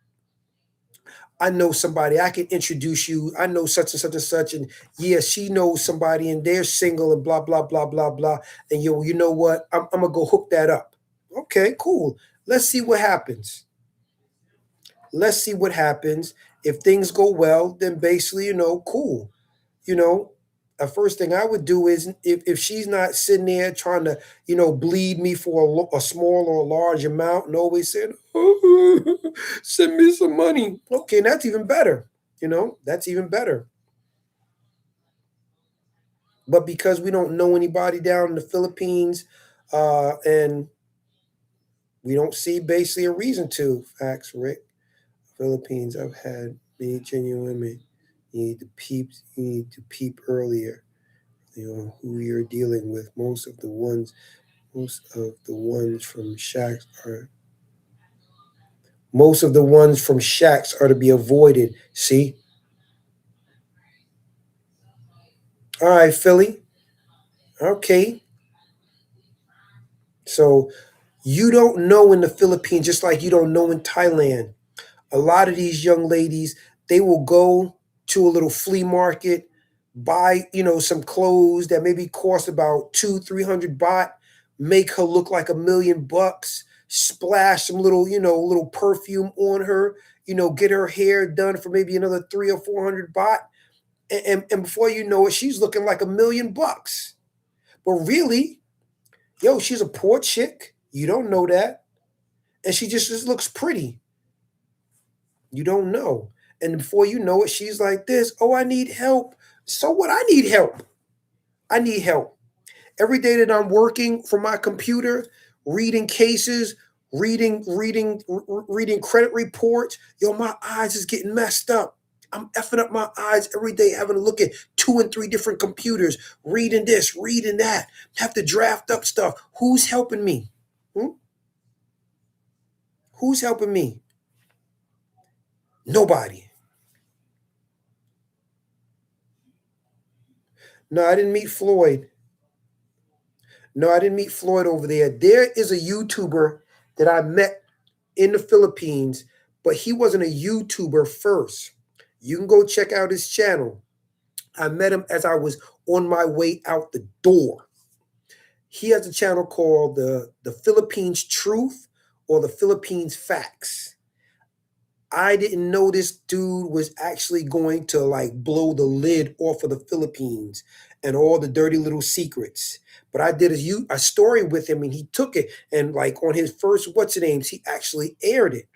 I know somebody, I can introduce you. I know such and such and such. And yeah, she knows somebody and they're single and blah, blah, blah, blah, blah. And yo, you know what? I'm going to go hook that up. Okay, cool. Let's see what happens. Let's see what happens. If things go well, then basically, cool. You know, the first thing I would do is if she's not sitting there trying to, bleed me for a small or a large amount and always saying, oh, send me some money. Okay, that's even better. That's even better. But because we don't know anybody down in the Philippines, and we don't see basically a reason to, facts, Rick. Philippines, I've had many genuine women. You need to peep earlier, who you're dealing with. Most of the ones Most of the ones from shacks are most of the ones from shacks are to be avoided. See? All right, Philly. Okay. So you don't know in the Philippines, just like you don't know in Thailand. A lot of these young ladies, they will go to a little flea market, buy, some clothes that maybe cost about 200-300 baht, make her look like $1 million, splash some little perfume on her, get her hair done for maybe another 300 or 400 baht. And before you know it, she's looking like $1 million. But really, yo, she's a poor chick. You don't know that. And she just looks pretty. You don't know. And before you know it, she's like this. Oh, I need help. So what? I need help. I need help. Every day that I'm working from my computer, reading cases, reading credit reports, yo, my eyes is getting messed up. I'm effing up my eyes every day, having to look at 2 and 3 different computers, reading this, reading that, have to draft up stuff. Who's helping me? Hmm? Who's helping me? Nobody. No, I didn't meet Floyd. No, I didn't meet Floyd over there. There is a YouTuber that I met in the Philippines, but he wasn't a YouTuber first. You can go check out his channel. I met him as I was on my way out the door. He has a channel called the Philippines Truth or the Philippines Facts. I didn't know this dude was actually going to like blow the lid off of the Philippines and all the dirty little secrets. But I did a story with him and he took it and like on his first what's the names, he actually aired it.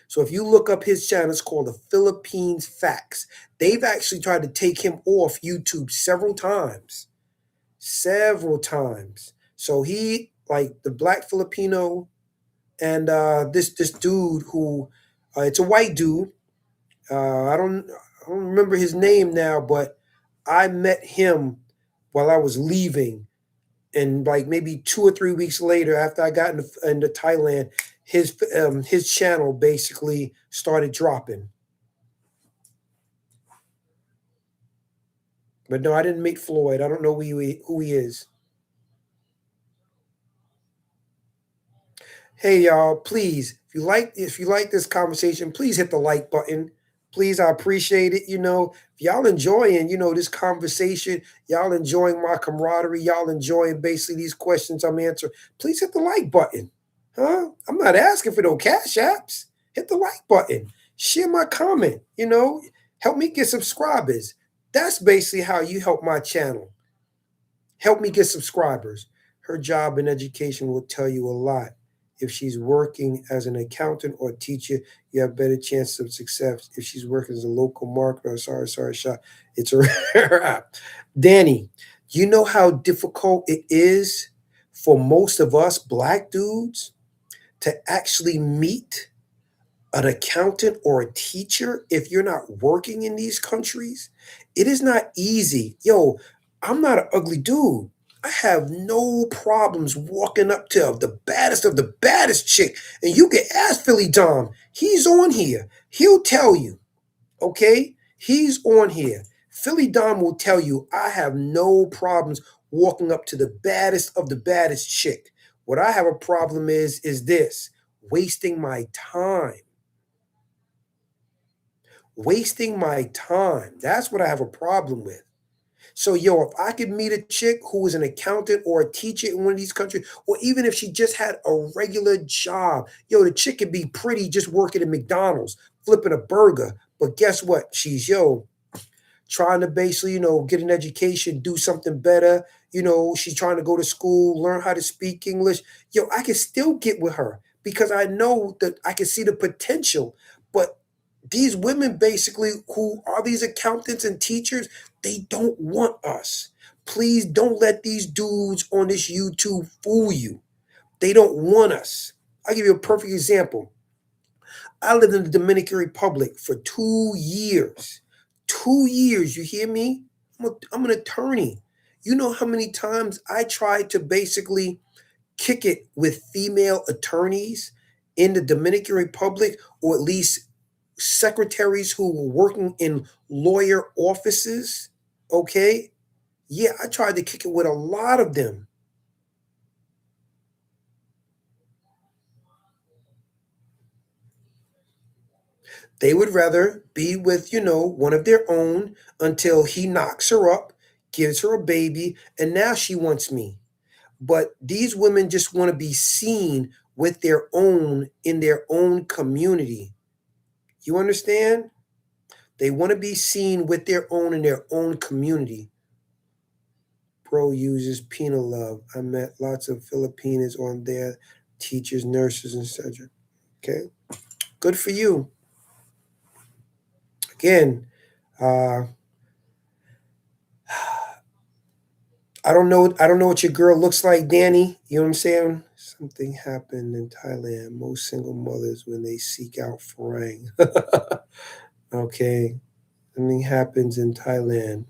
So if you look up his channel, it's called the Philippines Facts. They've actually tried to take him off YouTube several times. Several times. So he like the black Filipino and this dude who it's a white dude. I don't remember his name now, but I met him while I was leaving, and like maybe 2 or 3 weeks later, after I got into Thailand, his channel basically started dropping. But no, I didn't meet Floyd. I don't know who he is. Hey y'all, please, if you like this conversation, please hit the like button. Please, I appreciate it. If y'all enjoying, this conversation, y'all enjoying my camaraderie, y'all enjoying basically these questions I'm answering, please hit the like button. Huh? I'm not asking for no cash apps. Hit the like button. Share my comment, help me get subscribers. That's basically how you help my channel. Help me get subscribers. Her job in education will tell you a lot. If she's working as an accountant or teacher, you have better chances of success. If she's working as a local marketer, sorry, shot, it's a wrap. Danny, you know how difficult it is for most of us black dudes to actually meet an accountant or a teacher if you're not working in these countries? It is not easy. Yo, I'm not an ugly dude. I have no problems walking up to of the baddest chick. And you can ask Philly Dom. He's on here. He'll tell you, okay? He's on here. Philly Dom will tell you I have no problems walking up to the baddest of the baddest chick. What I have a problem is this wasting my time. Wasting my time. That's what I have a problem with. So, yo, if I could meet a chick who is an accountant or a teacher in one of these countries, or even if she just had a regular job, yo, the chick could be pretty just working at McDonald's, flipping a burger. But guess what? She's, trying to basically, get an education, do something better. She's trying to go to school, learn how to speak English. Yo, I can still get with her because I know that I can see the potential. But these women basically who are these accountants and teachers, they don't want us. Please don't let these dudes on this YouTube fool you. They don't want us. I'll give you a perfect example. I lived in the Dominican Republic for 2 years. 2 years, you hear me? I'm an attorney. You know how many times I tried to basically kick it with female attorneys in the Dominican Republic, or at least secretaries who were working in lawyer offices. Okay. Yeah, I tried to kick it with a lot of them. They would rather be with, one of their own until he knocks her up, gives her a baby, and now she wants me. But these women just want to be seen with their own in their own community. You understand? They want to be seen with their own in their own community. Pro uses penal love. I met lots of Filipinas on there, teachers, nurses, etc. Okay, good for you. Again, uh, I don't know. I don't know what your girl looks like, Danny. You know what I'm saying? Something happened in Thailand. Most single mothers when they seek out Farang. Okay, something happens in Thailand.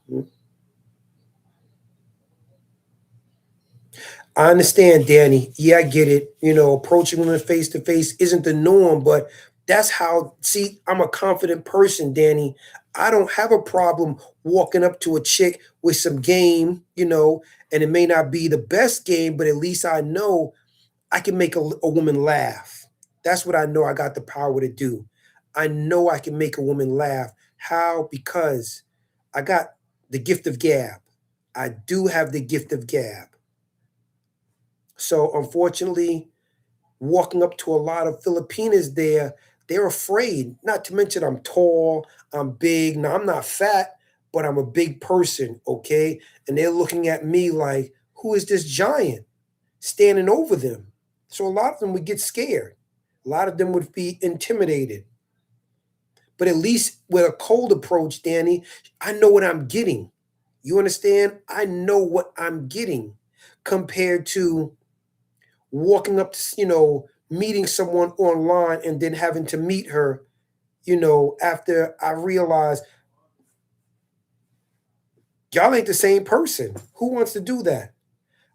I understand, Danny. Yeah, I get it. Approaching women face to face isn't the norm, but that's how. See, I'm a confident person, Danny. I don't have a problem walking up to a chick with some game, and it may not be the best game, but at least I know I can make a woman laugh. That's what I know I got the power to do. I know I can make a woman laugh. How? Because I got the gift of gab. I do have the gift of gab. So unfortunately, walking up to a lot of Filipinas there, they're afraid. Not to mention I'm tall, I'm big. Now I'm not fat, but I'm a big person, okay? And they're looking at me like, who is this giant standing over them? So a lot of them would get scared. A lot of them would be intimidated. But at least with a cold approach, Danny, I know what I'm getting. You understand? I know what I'm getting compared to walking up to, meeting someone online and then having to meet her, after I realized y'all ain't the same person. Who wants to do that?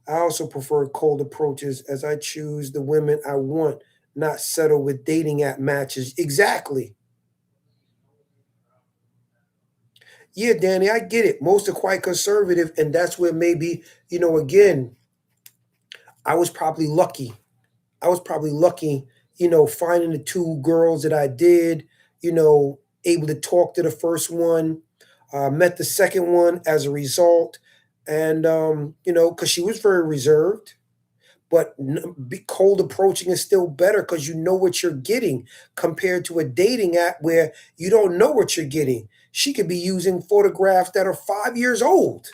I also prefer cold approaches as I choose the women I want, not settle with dating app matches. Exactly. Yeah, Danny, I get it. Most are quite conservative, and that's where maybe, again, I was probably lucky. I was probably lucky, finding the two girls that I did, able to talk to the first one, met the second one as a result. And, because she was very reserved, but cold approaching is still better because you know what you're getting compared to a dating app where you don't know what you're getting. She could be using photographs that are 5 years old.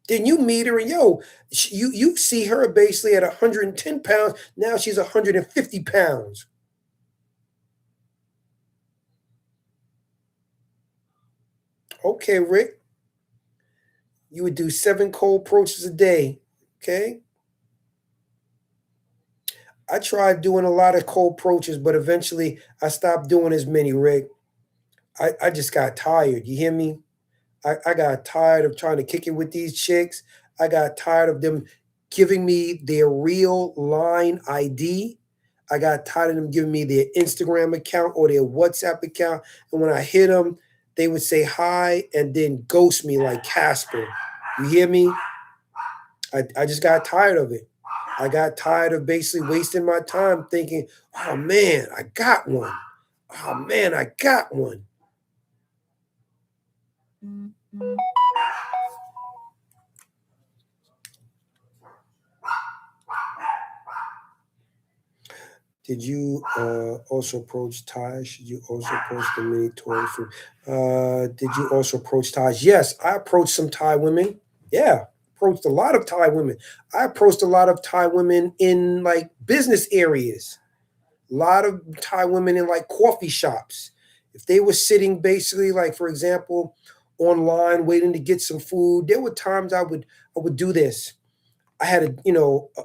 Then you meet her and you see her basically at 110 pounds. Now she's 150 pounds. Okay, Rick, you would do 7 cold approaches a day. Okay. I tried doing a lot of cold approaches, but eventually I stopped doing as many, Rick. I just got tired. You hear me? I got tired of trying to kick it with these chicks. I got tired of them giving me their real line ID. I got tired of them giving me their Instagram account or their WhatsApp account. And when I hit them, they would say hi and then ghost me like Casper. You hear me? I just got tired of it. I got tired of basically wasting my time thinking, oh man, I got one. Oh man, I got one. Did you also approach Thai? Should you also approach the mini toy for? Did you also approach Thais? Yes, I approached some Thai women. Yeah, approached a lot of Thai women. I approached a lot of Thai women in like business areas. A lot of Thai women in like coffee shops. If they were sitting basically, like for example, online waiting to get some food, there were times I would do this. I had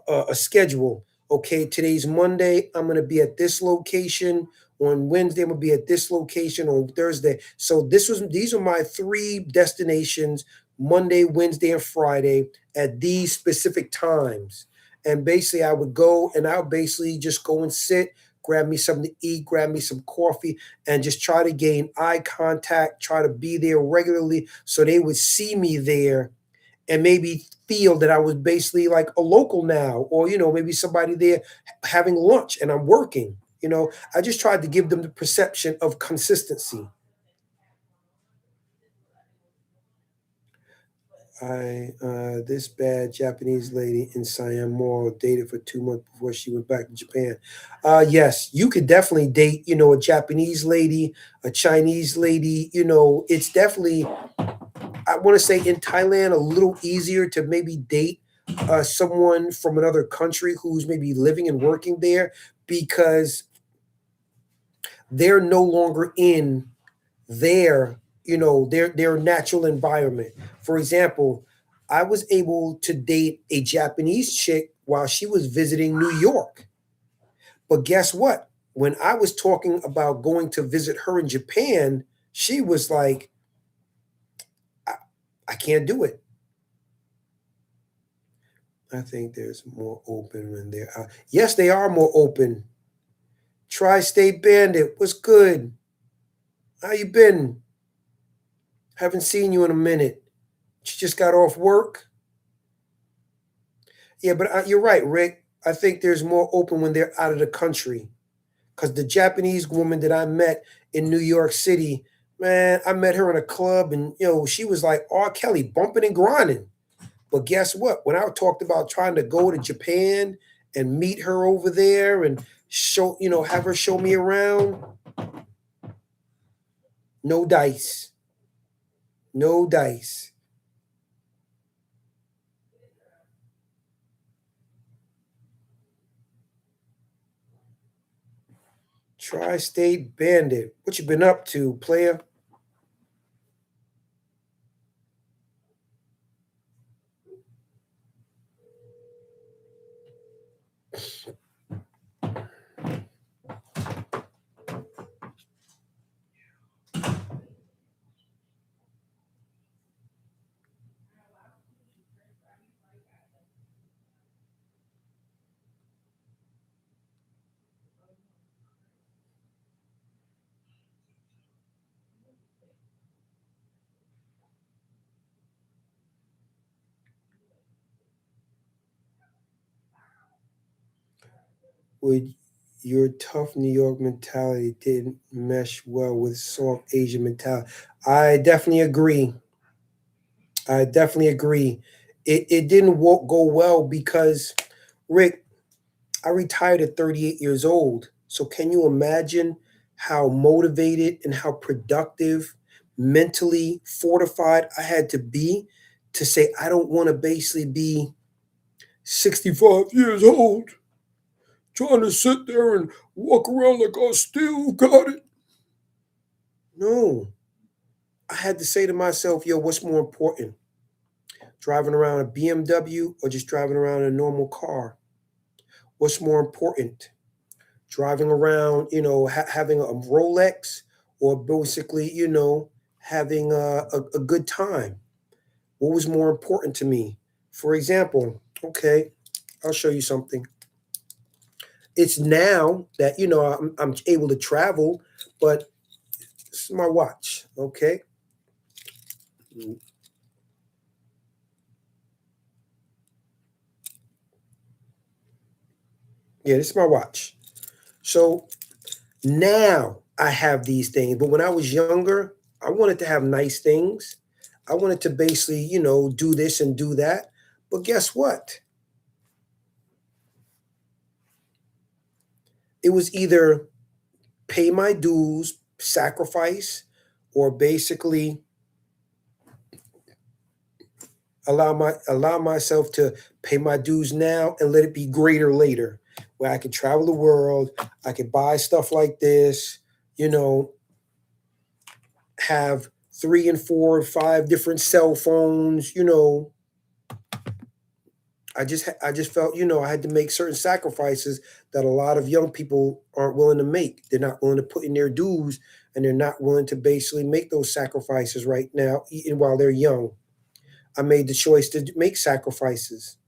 a schedule. Okay, today's Monday. I'm gonna be at this location. On Wednesday, I'm gonna be at this location. On Thursday, so these are my 3 destinations: Monday, Wednesday, and Friday at these specific times. And basically, I would go and I would basically just go and sit, grab me something to eat, grab me some coffee, and just try to gain eye contact, try to be there regularly so they would see me there and maybe feel that I was basically like a local now, or maybe somebody there having lunch and I'm working. I just tried to give them the perception of consistency. This bad Japanese lady in Siam Mall dated for 2 months before she went back to Japan. Yes, you could definitely date, a Japanese lady, a Chinese lady. It's definitely, I want to say in Thailand, a little easier to maybe date someone from another country who's maybe living and working there because they're no longer in their natural environment. For example, I was able to date a Japanese chick while she was visiting New York. But guess what? When I was talking about going to visit her in Japan, she was like, I, I can't do it. I think there's more open when they're out. Yes, they are more open. Tri-State Bandit, what's good? How you been? Haven't seen you in a minute. She just got off work. Yeah, but you're right, Rick. I think there's more open when they're out of the country. Because the Japanese woman that I met in New York City, man, I met her in a club and, she was like R. Kelly bumping and grinding. But guess what? When I talked about trying to go to Japan and meet her over there and have her show me around, no dice. No dice. Tri-State Bandit. What you been up to, player? Would your tough New York mentality didn't mesh well with soft Asian mentality? I definitely agree. I definitely agree. It didn't go well because, Rick, I retired at 38 years old. So can you imagine how motivated and how productive, mentally fortified I had to be to say, I don't want to basically be 65 years old trying to sit there and walk around like I still got it. No. I had to say to myself, yo, what's more important? Driving around a BMW or just driving around in a normal car? What's more important? Driving around, having a Rolex or basically, having a good time? What was more important to me? For example, okay, I'll show you something. It's now that, I'm able to travel, but this is my watch, okay? Yeah, this is my watch. So now I have these things, but when I was younger, I wanted to have nice things. I wanted to basically, do this and do that. But guess what? It was either pay my dues, sacrifice, or basically allow myself to pay my dues now and let it be greater later, where I could travel the world, I could buy stuff like this, you know, have 3 and 4 and 5 different cell phones. I just felt, I had to make certain sacrifices that a lot of young people aren't willing to make. They're not willing to put in their dues, and they're not willing to basically make those sacrifices right now, even while they're young. I made the choice to make sacrifices,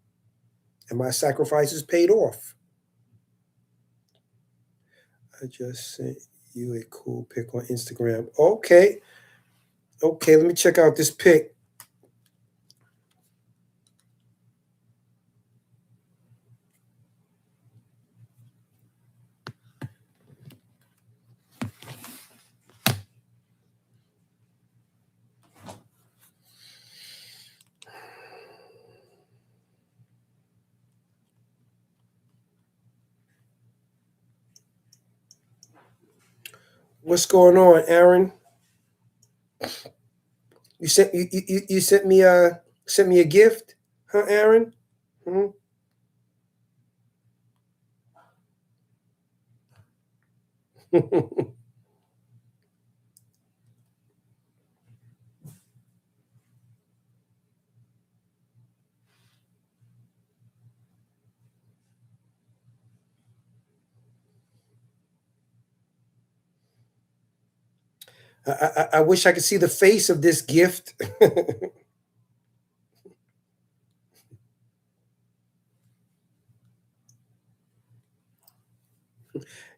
and my sacrifice is paid off. I just sent you a cool pic on Instagram. Okay. Okay, let me check out this pic. What's going on, Aaron? You sent me a gift, huh, Aaron? Hmm? I wish I could see the face of this gift.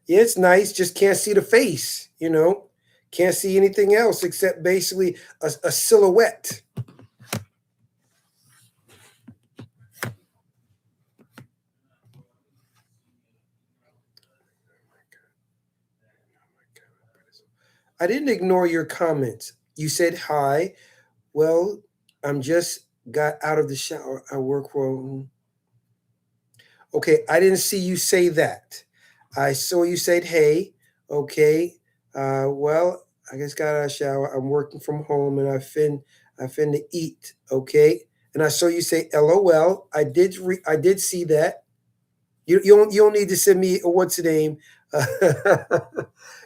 Yeah, it's nice. Just can't see the face. Can't see anything else except basically a silhouette. I didn't ignore your comments. You said hi. Well, I'm just got out of the shower. I work for. Okay, I didn't see you say that. I saw you said hey. Okay. Well, I just got out of the shower. I'm working from home and I finna eat. Okay. And I saw you say LOL. I did see that. You don't need to send me a what's the name.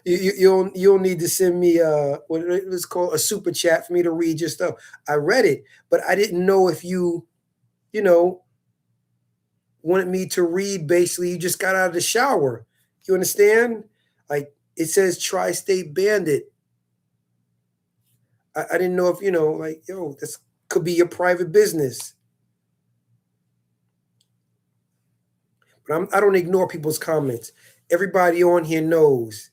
You don't need to send me what it's called a super chat for me to read your stuff. I read it, but I didn't know if you know wanted me to read. Basically, you just got out of the shower. You understand? Like it says tri-state bandit. I didn't know if like this could be your private business. But I don't ignore people's comments. Everybody on here knows.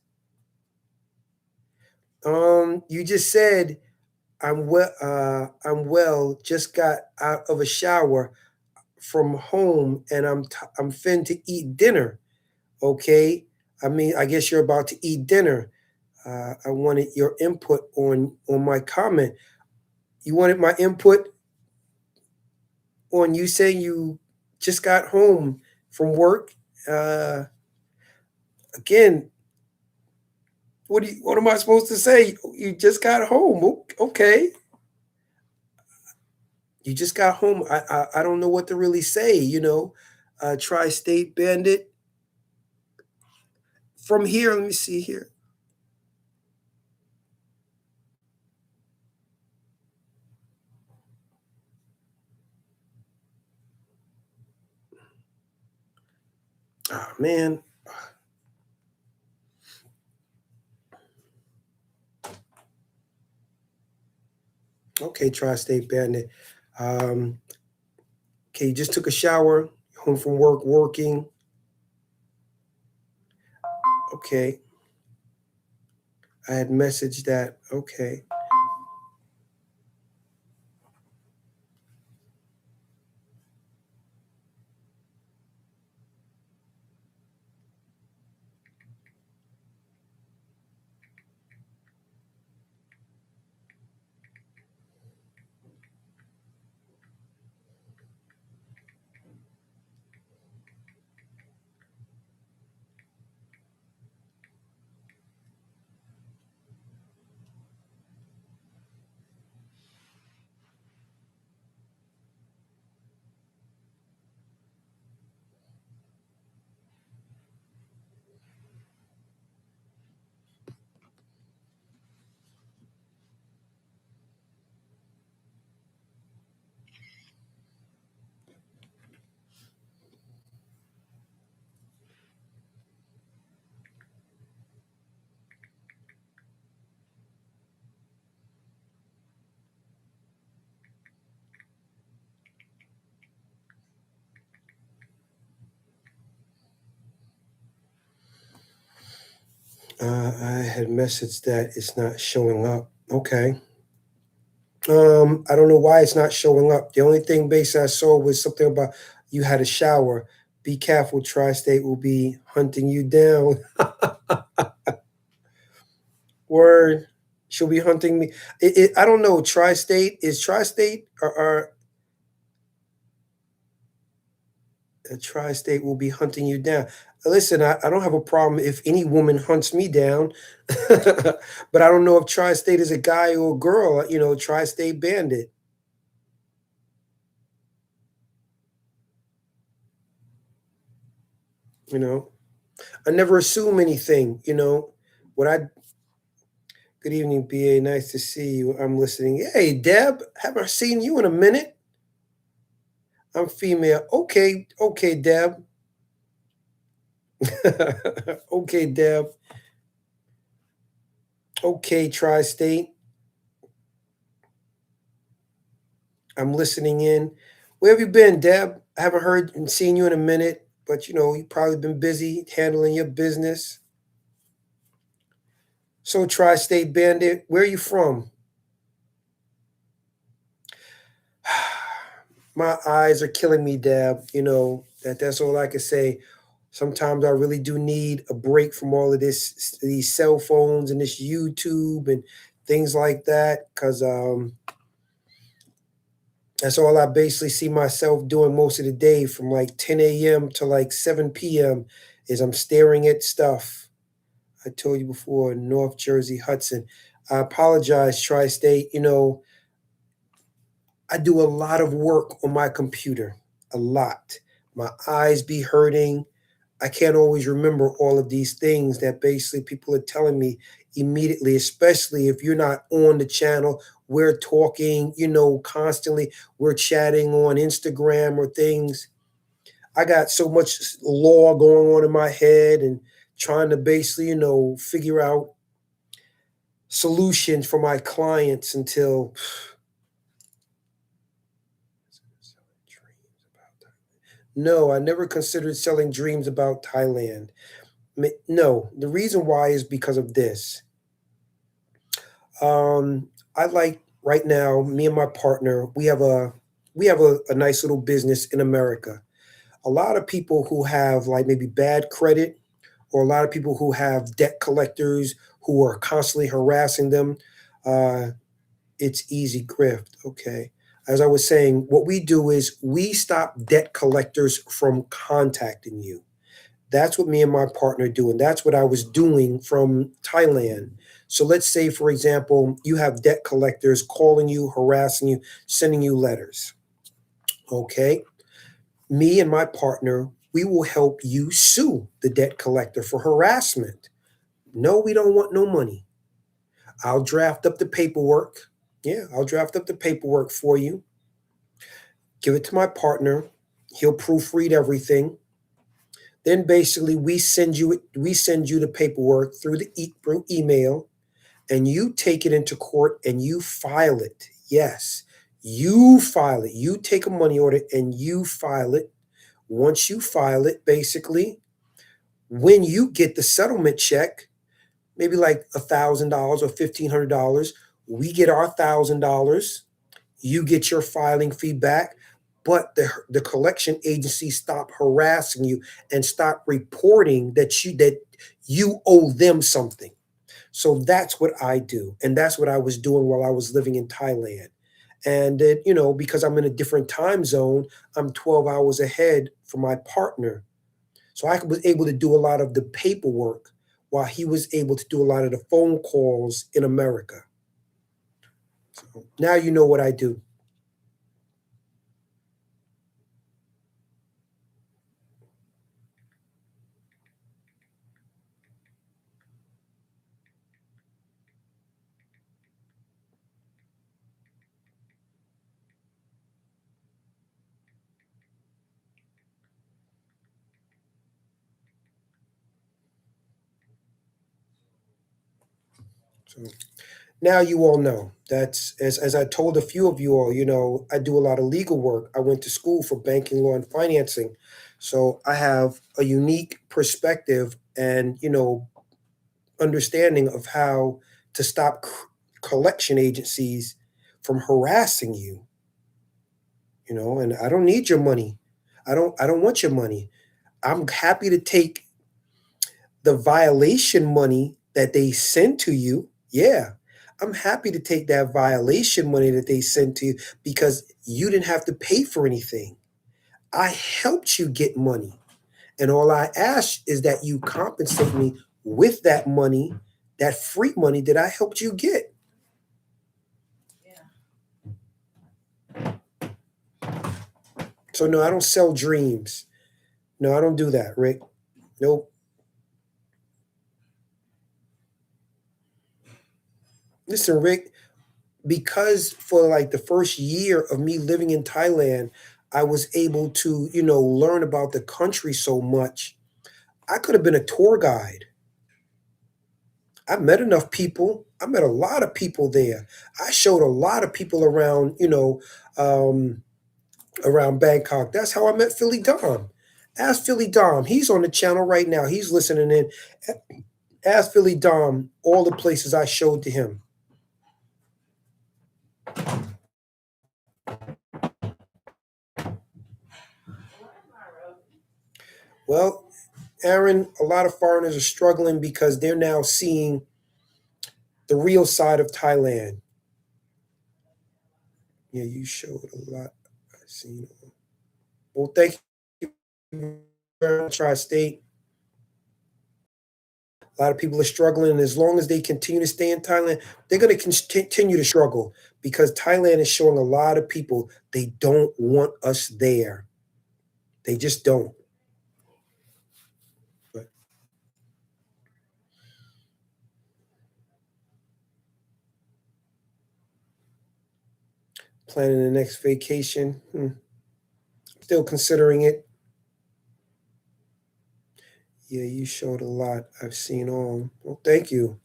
You just said I'm well. I'm well. Just got out of a shower from home, and I'm fin to eat dinner. Okay. I mean, I guess you're about to eat dinner. I wanted your input on my comment. You wanted my input on you saying you just got home from work. Uh, Again, what am I supposed to say? You just got home. Okay. You just got home. I don't know what to really say. Tri-state bandit. From here, let me see here. Oh man. Okay, tri-state bandit. Um, okay, you just took a shower, home from work, working. Okay, I had messaged that. Okay, I had messaged that it's not showing up. Okay. I don't know why it's not showing up. The only thing base I saw was something about you had a shower. Be careful, Tri-State will be hunting you down. Word, she'll be hunting me. I don't know. Tri-State is Tri-State or a Tri-State will be hunting you down. Listen, I don't have a problem if any woman hunts me down, but I don't know if Tri-State is a guy or a girl. You know, Tri-State Bandit. You know, I never assume anything. You know, what I. Good evening, BA. Nice to see you. I'm listening. Hey, Deb, haven't seen you in a minute. I'm female. Okay, okay, Deb. Okay, Deb. Okay, Tri-State. I'm listening in. Where have you been, Deb? I haven't heard and seen you in a minute, but you know, you've probably been busy handling your business. So, Tri State Bandit, where are you from? My eyes are killing me, Deb. You know, that's all I can say. Sometimes I really do need a break from all of this, these cell phones and this YouTube and things like that, because that's all I basically see myself doing most of the day from like 10 a.m. to like 7 p.m. is I'm staring at stuff. I told you before, North Jersey, Hudson. I apologize, Tri State. You know, I do a lot of work on my computer, a lot. My eyes be hurting. I can't always remember all of these things that basically people are telling me immediately, especially if you're not on the channel. We're talking, you know, constantly. We're chatting on Instagram or things. I got so much law going on in my head and trying to basically, you know, figure out solutions for my clients until no, I never considered selling dreams about Thailand. No, the reason why is because of this. I like right now, me and my partner, we have a nice little business in America. A lot of people who have like maybe bad credit or a lot of people who have debt collectors who are constantly harassing them, uh, it's easy grift. Okay. As I was saying, what we do is we stop debt collectors from contacting you. That's what me and my partner do. And that's what I was doing from Thailand. So let's say, for example, you have debt collectors calling you, harassing you, sending you letters. Okay. Me and my partner, we will help you sue the debt collector for harassment. No, we don't want no money. I'll draft up the paperwork. Yeah, I'll draft up the paperwork for you, give it to my partner. He'll proofread everything. Then basically we send you the paperwork through email and you take it into court and you file it. Yes. You file it. You take a money order and you file it. Once you file it, basically, when you get the settlement check, maybe like $1,000 or $1,500, we get our $1,000. You get your filing fee back, but the collection agency stop harassing you and stop reporting that you owe them something. So that's what I do, and that's what I was doing while I was living in Thailand. And then, you know, because I'm in a different time zone, I'm 12 hours ahead for my partner. So I was able to do a lot of the paperwork while he was able to do a lot of the phone calls in America. So now you know what I do. So now you all know. That's as I told a few of you all, you know, I do a lot of legal work. I went to school for banking, law, and financing. So I have a unique perspective and, you know, understanding of how to stop collection agencies from harassing you, and I don't need your money. I don't want your money. I'm happy to take the violation money that they send to you. Yeah. I'm happy to take that violation money that they send to you because you didn't have to pay for anything. I helped you get money. And all I ask is that you compensate me with that money, that free money that I helped you get. So no, I don't sell dreams. No, I don't do that, Rick. Nope. Listen, Rick, because for like the first year of me living in Thailand, I was able to, learn about the country so much. I could have been a tour guide. I met enough people. I met a lot of people there. I showed a lot of people around, um, around Bangkok. That's how I met Philly Dom. Ask Philly Dom. He's on the channel right now. He's listening in. Ask Philly Dom all the places I showed to him. Well, Aaron, a lot of foreigners are struggling because they're now seeing the real side of Thailand. Yeah, you showed a lot. I've seen. Well, thank you very much, Tri-State. A lot of people are struggling, and as long as they continue to stay in Thailand, they're going to continue to struggle because Thailand is showing a lot of people they don't want us there. They just don't. But planning the next vacation, still considering it. Yeah, you showed a lot. I've seen all. Well, thank you.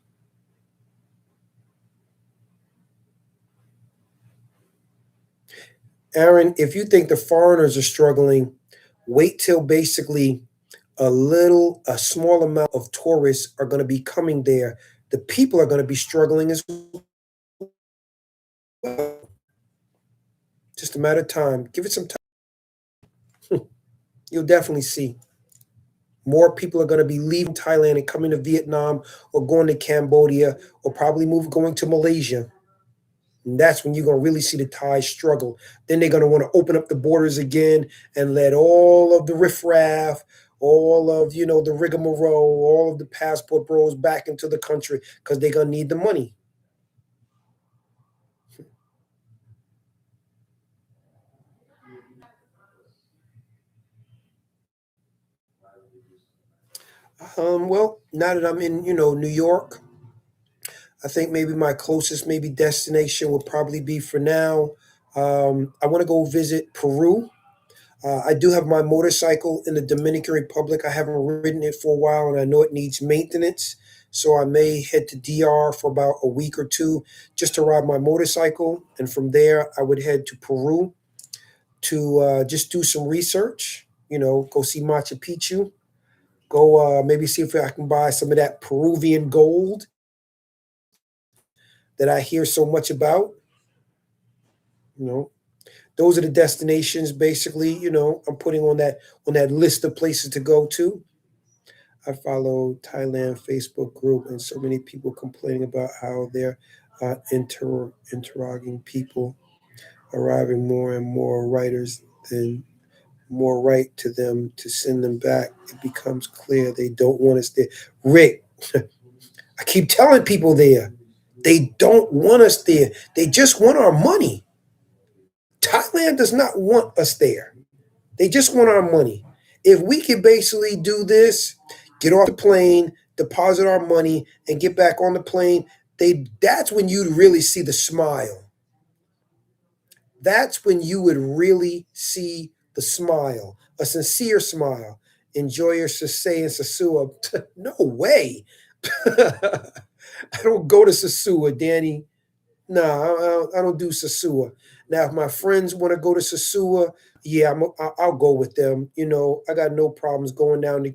Aaron, if you think the foreigners are struggling, wait till basically a small amount of tourists are going to be coming there. The people are going to be struggling as well. Just a matter of time. Give it some time. You'll definitely see. More people are going to be leaving Thailand and coming to Vietnam or going to Cambodia or probably going to Malaysia. And that's when you're going to really see the Thais struggle. Then they're going to want to open up the borders again and let all of the riffraff, all of, the rigmarole, all of the passport bros back into the country because they're going to need the money. Well, now that I'm in, New York, I think maybe my closest maybe destination will probably be for now. I want to go visit Peru. I do have my motorcycle in the Dominican Republic. I haven't ridden it for a while, and I know it needs maintenance. So I may head to DR for about a week or two just to ride my motorcycle, and from there I would head to Peru to just do some research. Go see Machu Picchu. Go maybe see if I can buy some of that Peruvian gold that I hear so much about. You know, those are the destinations basically. I'm putting on that list of places to go to. I follow Thailand Facebook group and so many people complaining about how they're interrogating people, arriving more and more writers and more right to them to send them back. It becomes clear they don't want us there. Rick, I keep telling people there, they don't want us there. They just want our money. Thailand does not want us there. They just want our money. If we could basically do this, get off the plane, deposit our money, and get back on the plane, that's when you'd really see the smile. That's when you would really see the smile, a sincere smile. Enjoy your Sase and Sasua. No way. I don't go to Sasua, Danny. No, I don't do Sasua. Now, if my friends want to go to Sasua, yeah, I'll go with them. I got no problems going down to,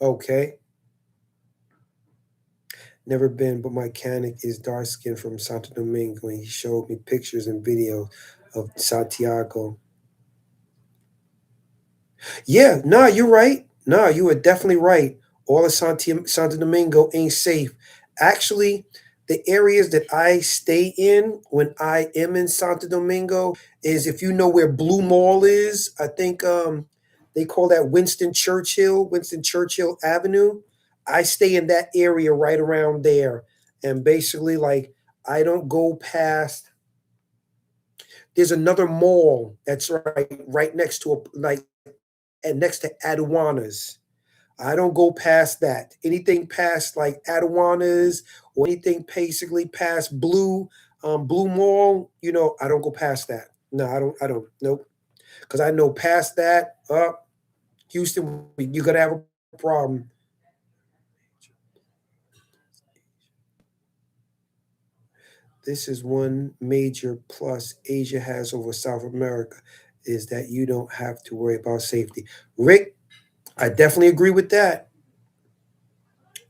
Okay. Never been, but my mechanic is dark skinned from Santo Domingo, and he showed me pictures and videos of Santiago. Yeah, nah, you're right. Nah, you are definitely right. All of Santo Domingo ain't safe. Actually, the areas that I stay in when I am in Santo Domingo is, if you know where Blue Mall is, I think they call that Winston Churchill Avenue. I stay in that area right around there. And basically, like, I don't go past, there's another mall that's right next to a, like, and next to Aduanas. I don't go past that. Anything past like Aduanas or anything basically past Blue Mall, I don't go past that. No, I don't. Nope. Because I know past that, Houston, you're gonna have a problem. This is one major plus Asia has over South America, is that you don't have to worry about safety. Rick, I definitely agree with that.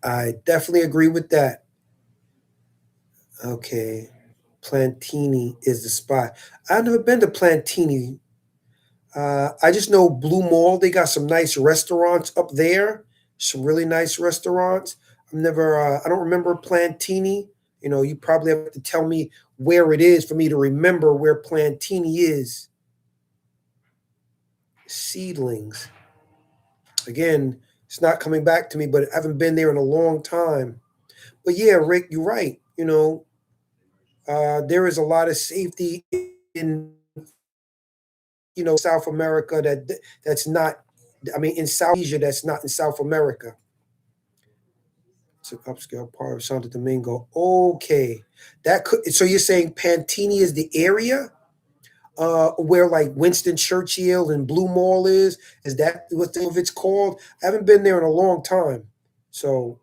I definitely agree with that. Okay. Plantini is the spot. I've never been to Plantini. I just know Blue Mall. They got some nice restaurants up there. Some really nice restaurants. I've never. I don't remember Plantini. You probably have to tell me where it is for me to remember where Plantini is. Seedlings. Again, it's not coming back to me, but I haven't been there in a long time. But yeah, Rick, you're right. There is a lot of safety in South America that's not. I mean, in South Asia, that's not in South America. It's an upscale part of Santo Domingo. Okay, that could. So you're saying Pantini is the area where like Winston Churchill and Blue Mall is? Is that what it's called? I haven't been there in a long time. So,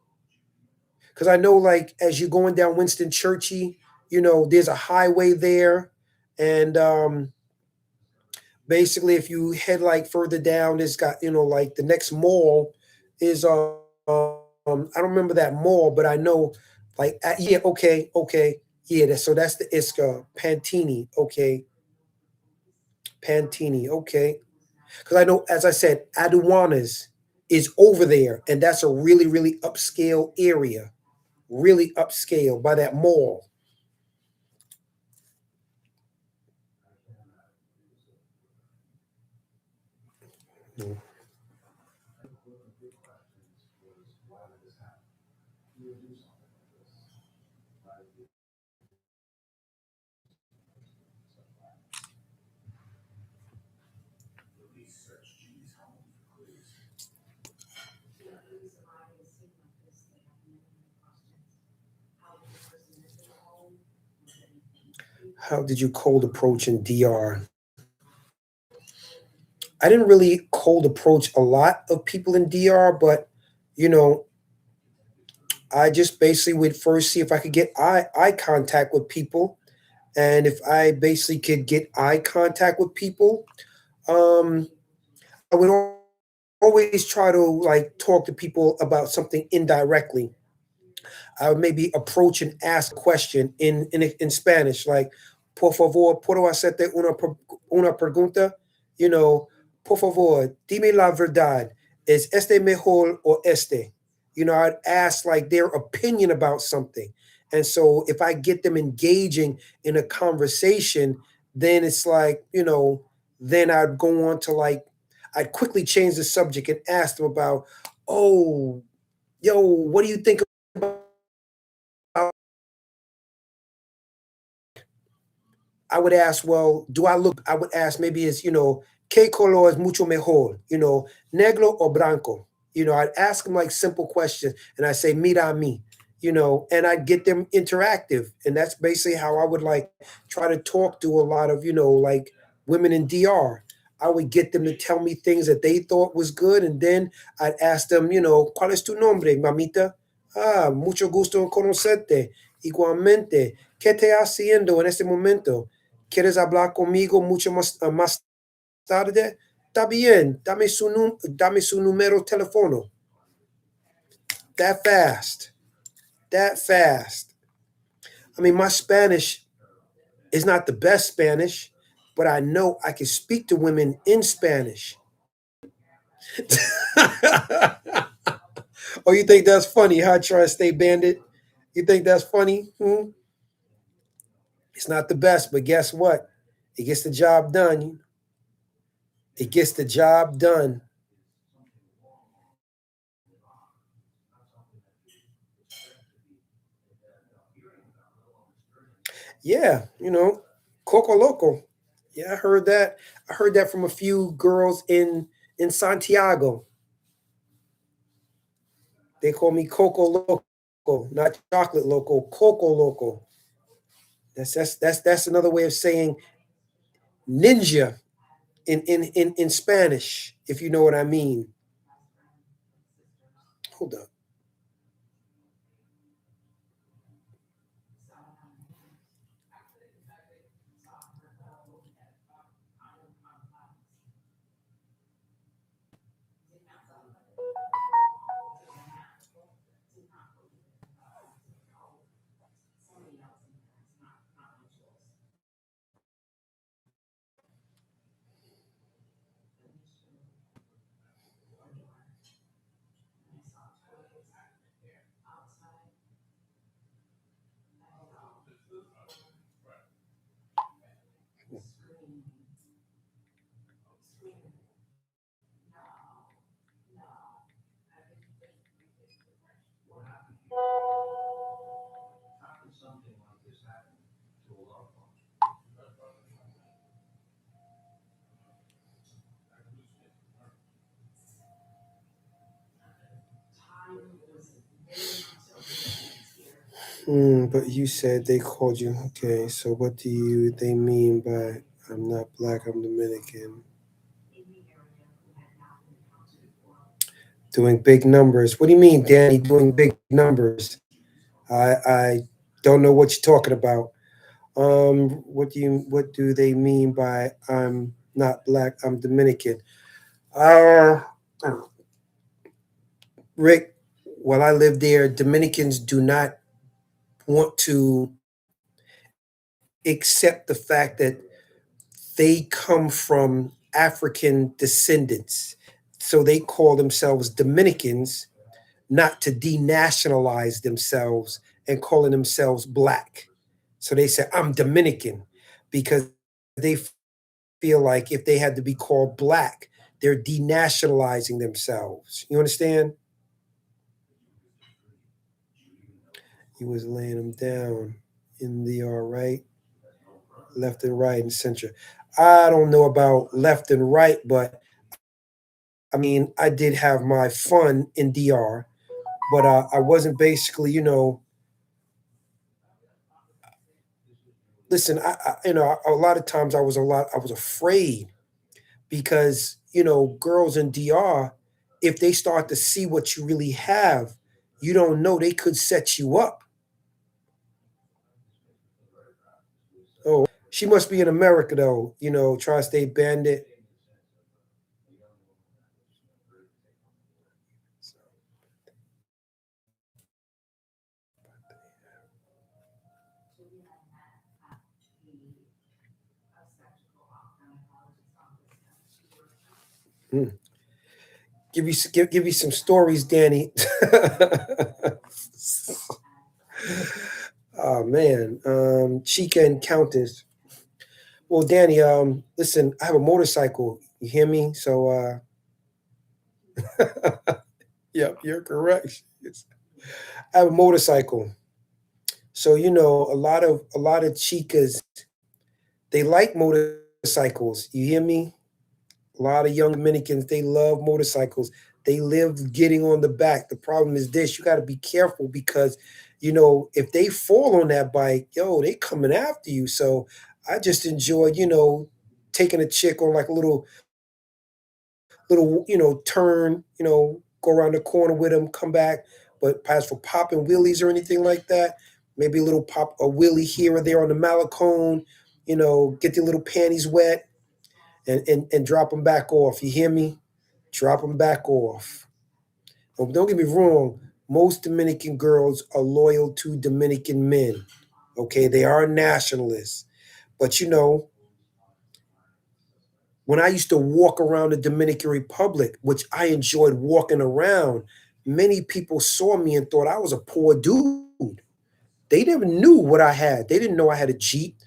because I know, like, as you're going down Winston Churchill, there's a highway there, and basically if you head like further down, it's got, like, the next mall is I don't remember that mall, but I know, like, yeah, okay, yeah, so that's the Isca Pantini. Okay, Pantini. Okay, because I know, as I said, Aduanas is over there, and that's a really, really upscale area, really upscale by that mall. How did you cold approach in DR? I didn't really cold approach a lot of people in DR, but you know, I just basically would first see if I could get eye contact with people, and if I basically could get eye contact with people, um, I would always try to like talk to people about something indirectly. I would maybe approach and ask a question in Spanish, like, por favor, puedo hacerte una pregunta? You know, por favor, dime la verdad. ¿Es este mejor o este? I'd ask like their opinion about something. And so if I get them engaging in a conversation, then it's like, then I'd go on to like, I'd quickly change the subject and ask them about, oh, yo, what do you think about? I would ask, well, do I look? I would ask, maybe it's, ¿qué color es mucho mejor? Negro o blanco? I'd ask them like simple questions, and I say, mira a mí, and I'd get them interactive. And that's basically how I would like try to talk to a lot of, like, women in DR. I would get them to tell me things that they thought was good. And then I'd ask them, ¿cuál es tu nombre, mamita? Ah, mucho gusto en conocerte. Igualmente, ¿qué te haciendo en este momento? ¿Quieres hablar conmigo mucho más tarde? Está bien, dame su número de teléfono. that fast, that fast. I mean, my Spanish is not the best Spanish, but I know I can speak to women in Spanish. Oh, you think that's funny? How I try to stay bandit? You think that's funny? Hmm? It's not the best, but guess what? It gets the job done. It gets the job done. Yeah, Coco Loco. Yeah, I heard that. I heard that from a few girls in Santiago. They call me Coco Loco, not chocolate loco, Coco Loco. That's another way of saying ninja in Spanish, if you know what I mean. Hold up. But you said they called you. Okay, so what do they mean by I'm not black, I'm Dominican? Doing big numbers. What do you mean, Danny, doing big numbers? I don't know what you're talking about. What do they mean by I'm not black, I'm Dominican? Uh Rick, while I lived there, Dominicans do not want to accept the fact that they come from African descendants. So they call themselves Dominicans, not to denationalize themselves and calling themselves black. So they say, I'm Dominican because they feel like if they had to be called black, they're denationalizing themselves. You understand? He was laying them down in the right, left and right and center. I don't know about left and right, but I mean, I did have my fun in DR, but I wasn't basically, listen, a lot of times I was afraid because, girls in DR, if they start to see what you really have, you don't know, they could set you up. Oh, she must be in America though, Tri-State Bandit. Hmm. Give you some stories, Danny. Oh man, Chica and Countess. Well, Danny, listen, I have a motorcycle. You hear me? So, yep, you're correct. I have a motorcycle. So, a lot of chicas, they like motorcycles. You hear me? A lot of young Dominicans, they love motorcycles. They live getting on the back. The problem is this: you got to be careful because, if they fall on that bike, yo, they coming after you. So, I just enjoyed, taking a chick on like a little, turn, go around the corner with them, come back. But as for popping wheelies or anything like that, maybe a little pop a wheelie here or there on the Malecone, get their little panties wet and drop them back off. You hear me? Drop them back off. Oh, don't get me wrong. Most Dominican girls are loyal to Dominican men. Okay, they are nationalists. But when I used to walk around the Dominican Republic, which I enjoyed walking around, many people saw me and thought I was a poor dude. They never knew what I had. They didn't know I had a Jeep.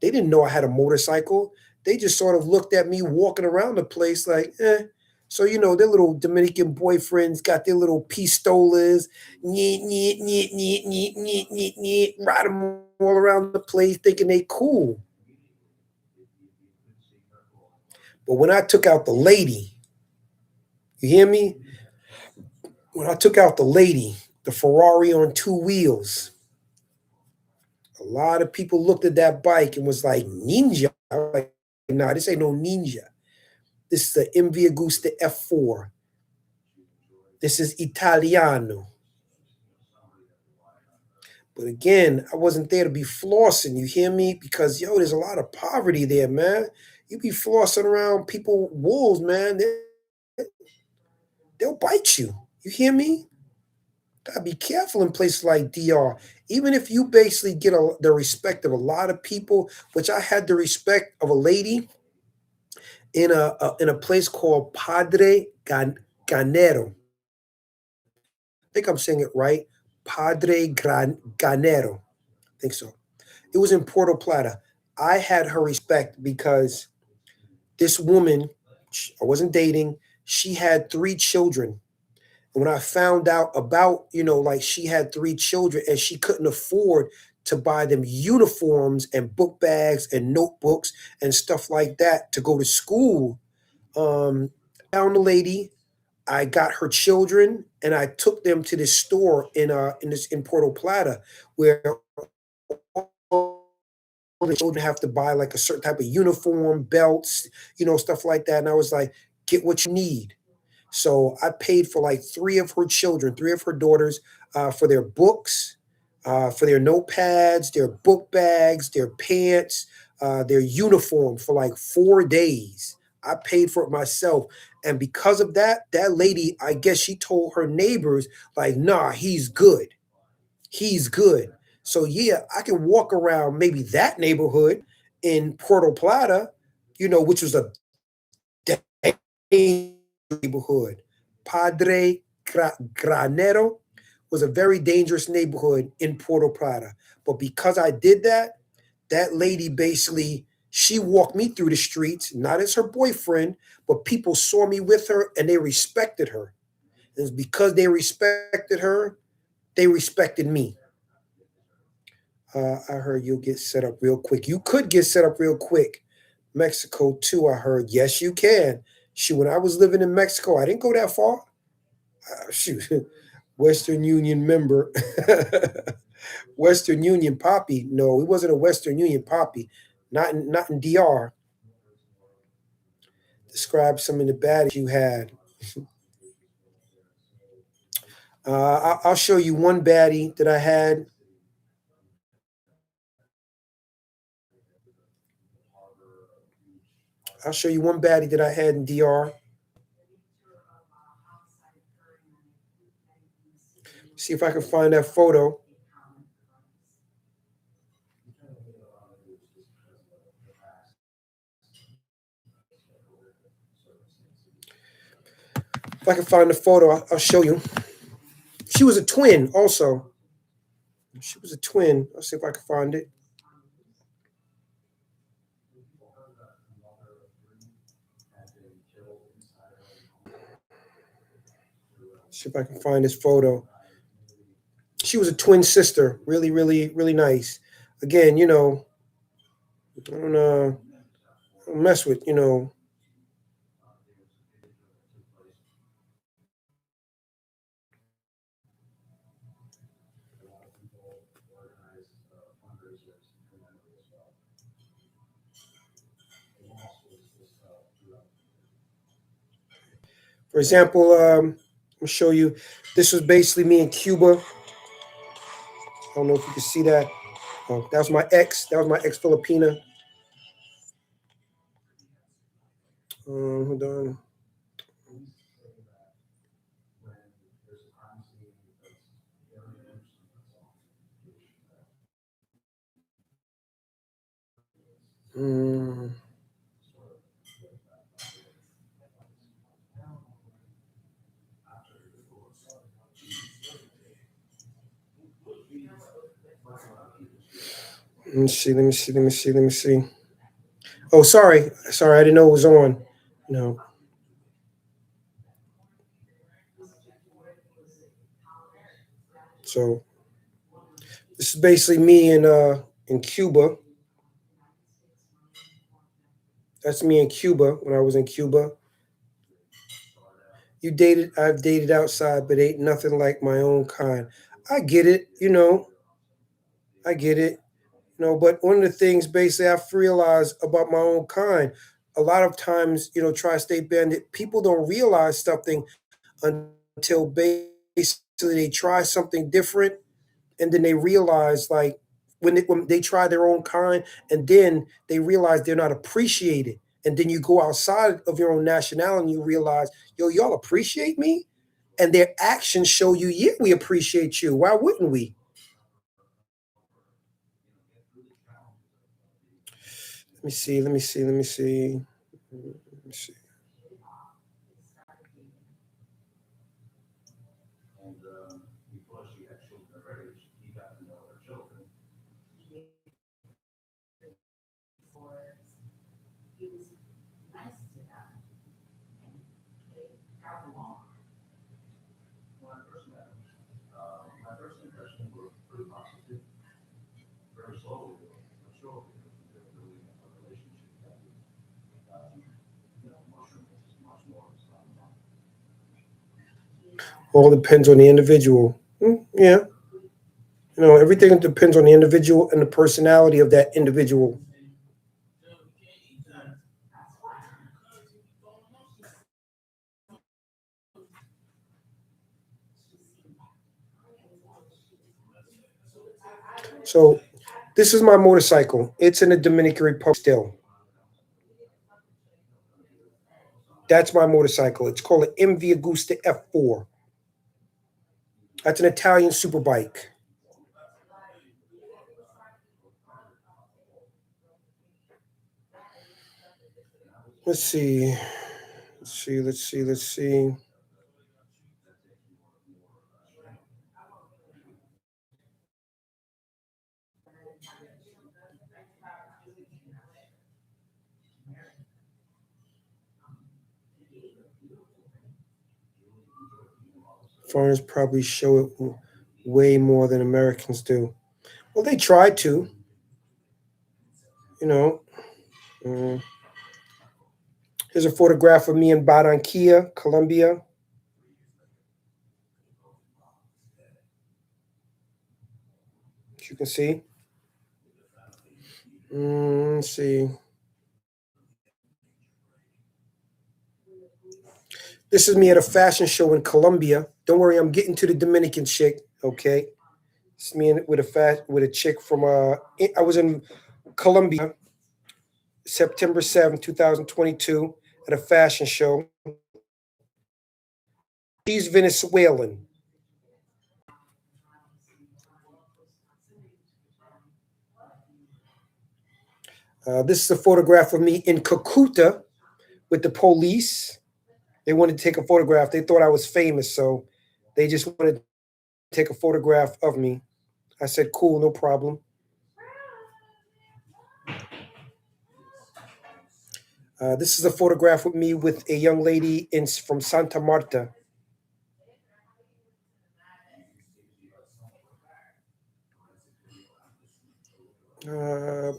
They didn't know I had a motorcycle. They just sort of looked at me walking around the place like, eh. So, their little Dominican boyfriends got their little pistolas, nyeh, nyeh, nyeh, nyeh, nyeh, nyeh, nyeh, nyeh, ride them all around the place thinking they cool. But when I took out the lady, you hear me? When I took out the lady, the Ferrari on two wheels, a lot of people looked at that bike and was like, Ninja. I was like, nah, this ain't no Ninja. This is the Envy Agusta F4. This is Italiano. But again, I wasn't there to be flossing. You hear me? Because there's a lot of poverty there, man. You be flossing around people, wolves, man. They'll bite you. You hear me? Gotta be careful in places like DR. Even if you basically get the respect of a lot of people, which I had the respect of a lady in a place called Ganero. I think I'm saying it right. Ganero. I think so. It was in Puerto Plata. I had her respect because this woman, I wasn't dating, she had three children. And when I found out about, like she had three children and she couldn't afford to buy them uniforms and book bags and notebooks and stuff like that to go to school, I found the lady. I got her children and I took them to this store in Puerto Plata where all the children have to buy like a certain type of uniform, belts, stuff like that. And I was like, get what you need. So I paid for like three of her daughters, for their books, for their notepads, their book bags, their pants, their uniform for like 4 days. I paid for it myself. And because of that, that lady, I guess she told her neighbors, like, nah, he's good. He's good. So yeah, I can walk around maybe that neighborhood in Puerto Plata, which was a dangerous neighborhood. Granero was a very dangerous neighborhood in Puerto Plata. But because I did that, that lady basically she walked me through the streets, not as her boyfriend, but people saw me with her and they respected her. And it's because they respected her, they respected me. I heard you'll get set up real quick. You could get set up real quick. Mexico too, I heard. Yes, you can. Shoot, when I was living in Mexico, I didn't go that far. Shoot, Western Union member. Western Union poppy. No, it wasn't a Western Union poppy. Not in DR. Describe some of the baddies you had. I'll show you one baddie that I had. I'll show you one baddie that I had in DR. See if I can find that photo. If I can find the photo, I'll show you. She was a twin, also. She was a twin. I'll see if I can find it. See if I can find this photo. She was a twin sister. Really, really, really nice. Again, I don't mess with, For example, I'll show you. This was basically me in Cuba. I don't know if you can see that. Oh, that was my ex. That was my ex Filipina. Hold on. Mm, let me see. Let me see. Let me see. Let me see. Oh, sorry. Sorry, I didn't know it was on. No. So this is basically me in Cuba. That's me in Cuba when I was in Cuba. I've dated outside, but ain't nothing like my own kind. I get it, I get it, but one of the things basically I've realized about my own kind, a lot of times, tri-state bandit, people don't realize something until basically they try something different, and then they realize, like, when they try their own kind, and then they realize they're not appreciated, and then you go outside of your own nationality and you realize, yo, y'all appreciate me, and their actions show you, yeah, we appreciate you. Why wouldn't we? Let me see. Let me see. Let me see. Let me see. All depends on the individual. Yeah, everything depends on the individual and the personality of that individual. So this is my motorcycle. It's in the Dominican Republic still. That's my motorcycle. It's called an MV Agusta F4. That's an Italian superbike. Let's see. Let's see. Let's see. Let's see. Foreigners probably show it way more than Americans do. Well, they try to, you know. Mm. Here's a photograph of me in Barranquilla, Colombia. As you can see. Let's see. This is me at a fashion show in Colombia. Don't worry, I'm getting to the Dominican chick. Okay, it's me with a chick from I was in Colombia, September 7th, 2022, at a fashion show. She's Venezuelan. This is a photograph of me in Cucuta with the police. They wanted to take a photograph. They thought I was famous, so they just wanted to take a photograph of me. I said, cool, no problem. This is a photograph with me with a young lady from Santa Marta. Uh,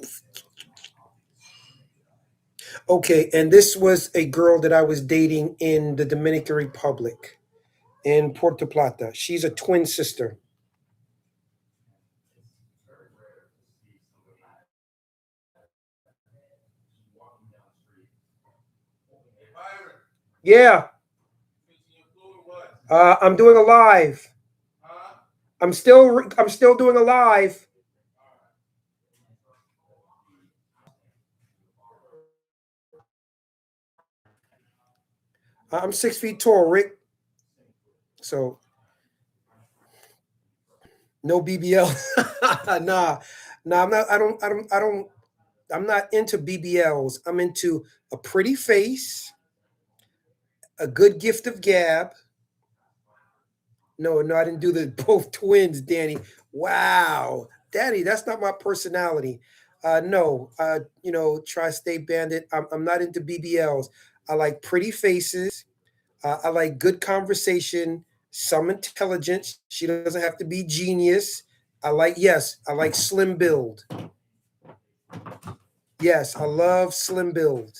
okay, and this was a girl that I was dating in the Dominican Republic, in Puerto Plata. She's a twin sister. Yeah, I'm doing a live. I'm still doing a live. I'm 6 feet tall, Rick. So no BBL. Nah, nah. I'm not. I don't. I'm not into BBLs. I'm into a pretty face, a good gift of gab. No, no, I didn't do the both twins, Danny. Wow, Daddy, that's not my personality. No, Tri-State Bandit. I'm not into BBLs. I like pretty faces. I like good conversation, some intelligence. She doesn't have to be genius. I like slim build. Yes, I love slim build.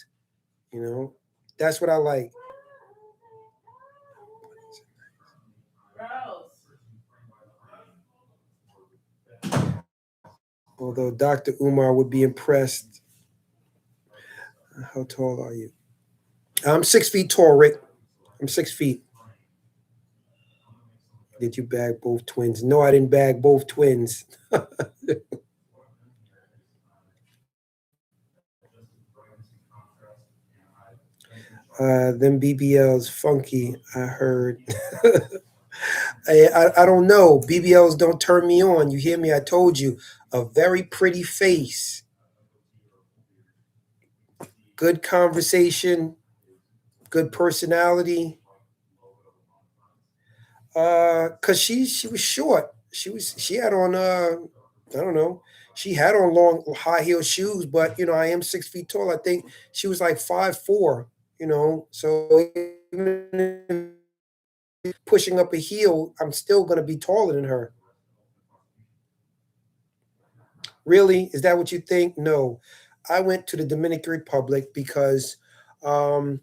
You know, that's what I like. Although Dr. Umar would be impressed. How tall are you? I'm 6 feet tall, Rick. I'm 6 feet. Did you bag both twins? No, I didn't bag both twins. Them BBLs funky, I heard. I don't know. BBLs don't turn me on. You hear me? I told you. A very pretty face, good conversation, good personality. Cause she was short. She had on I don't know. She had on long high heel shoes, but I am 6 feet tall. I think she was like 5'4", so even pushing up a heel, I'm still gonna be taller than her. Really? Is that what you think? No. I went to the Dominican Republic because um,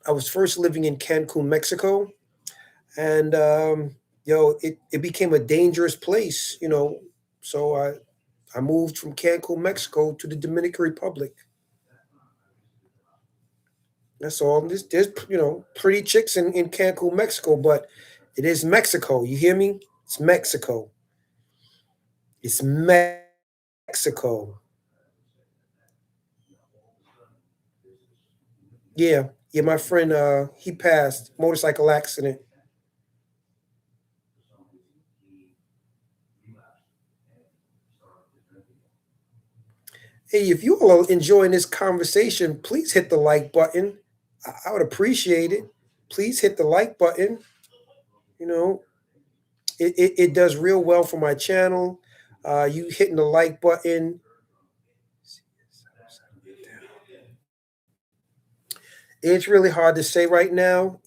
I was first living in Cancun, Mexico, and it became a dangerous place. So I moved from Cancun, Mexico, to the Dominican Republic. That's all. There's pretty chicks in Cancun, Mexico, but it is Mexico. You hear me? It's Mexico. It's Mexico. Yeah, yeah. My friend, he passed motorcycle accident. Hey, if you all are enjoying this conversation, please hit the like button. I would appreciate it. Please hit the like button. You know, it does real well for my channel. You hitting the like button. It's really hard to say right now.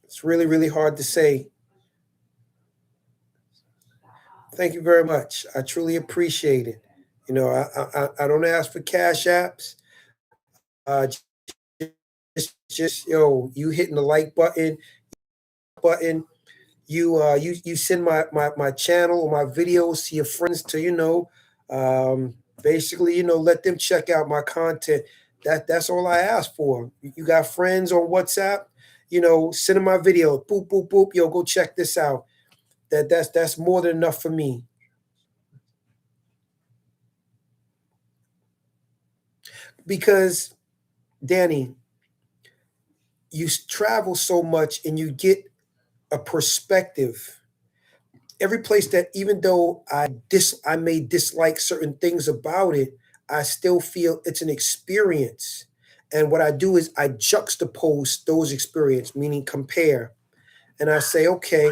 It's really, really hard to say. Thank you very much. I truly appreciate it. I don't ask for cash apps. Uh, just you hitting the like button. You send my channel or my videos to your friends to basically let them check out my content. That's all I ask for. You got friends on WhatsApp, send them my video. Boop boop boop. Yo, go check this out. That's more than enough for me. Because Danny, you travel so much and you get a perspective. Every place that, even though I may dislike certain things about it, I still feel it's an experience. And what I do is I juxtapose those experiences, meaning compare. And I say, okay,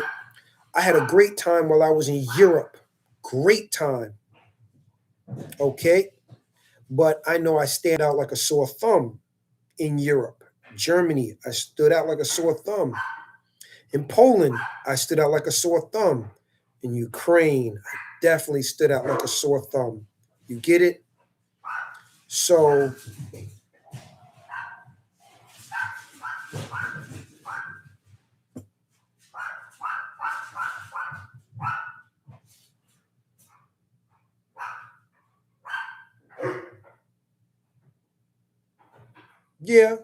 I had a great time while I was in Europe. Great time. Okay. But I know I stand out like a sore thumb in Europe. Germany, I stood out like a sore thumb. In Poland, I stood out like a sore thumb. In Ukraine, I definitely stood out like a sore thumb. You get it? So, yeah,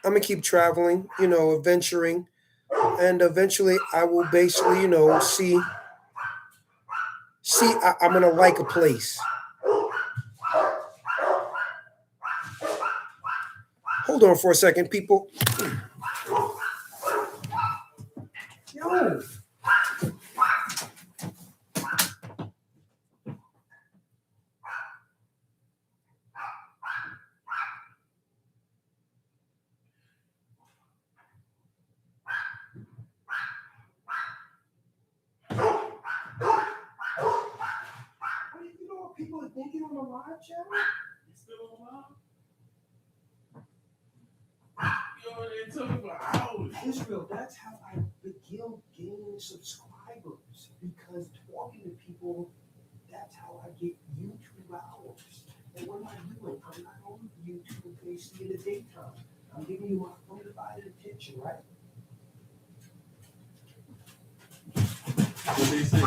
I'm going to keep traveling, adventuring. And eventually I will basically, I'm going to like a place. Hold on for a second, people. Yo. You still on live? Yo, they took it for hours. Israel, that's how I begin gaining subscribers, because talking to people, that's how I get YouTube hours. And what am I doing? I'm not on YouTube basically in the daytime. I'm giving you my undivided attention, right? What they say?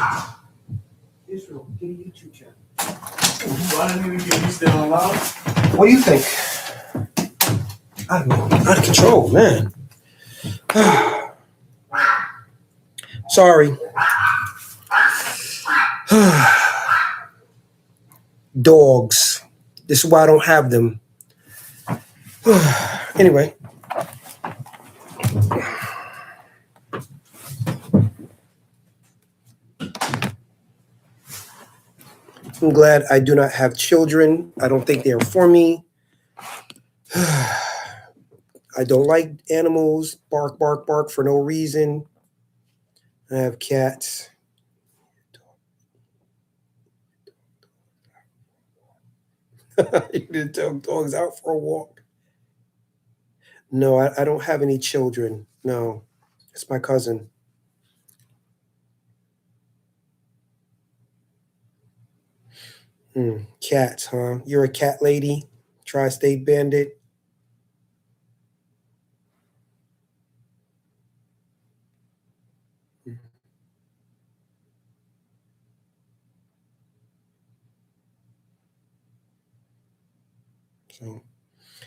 Israel, get a YouTube channel. Why didn't even get you still on live? What do you think? Out of control, man. Sorry. Dogs. This is why I don't have them. Anyway. I'm glad I do not have children. I don't think they are for me. I don't like animals. Bark, bark, bark for no reason. I have cats. You didn't take dogs out for a walk. No, I don't have any children. No, it's my cousin. Cats, huh? You're a cat lady? Tri-state bandit?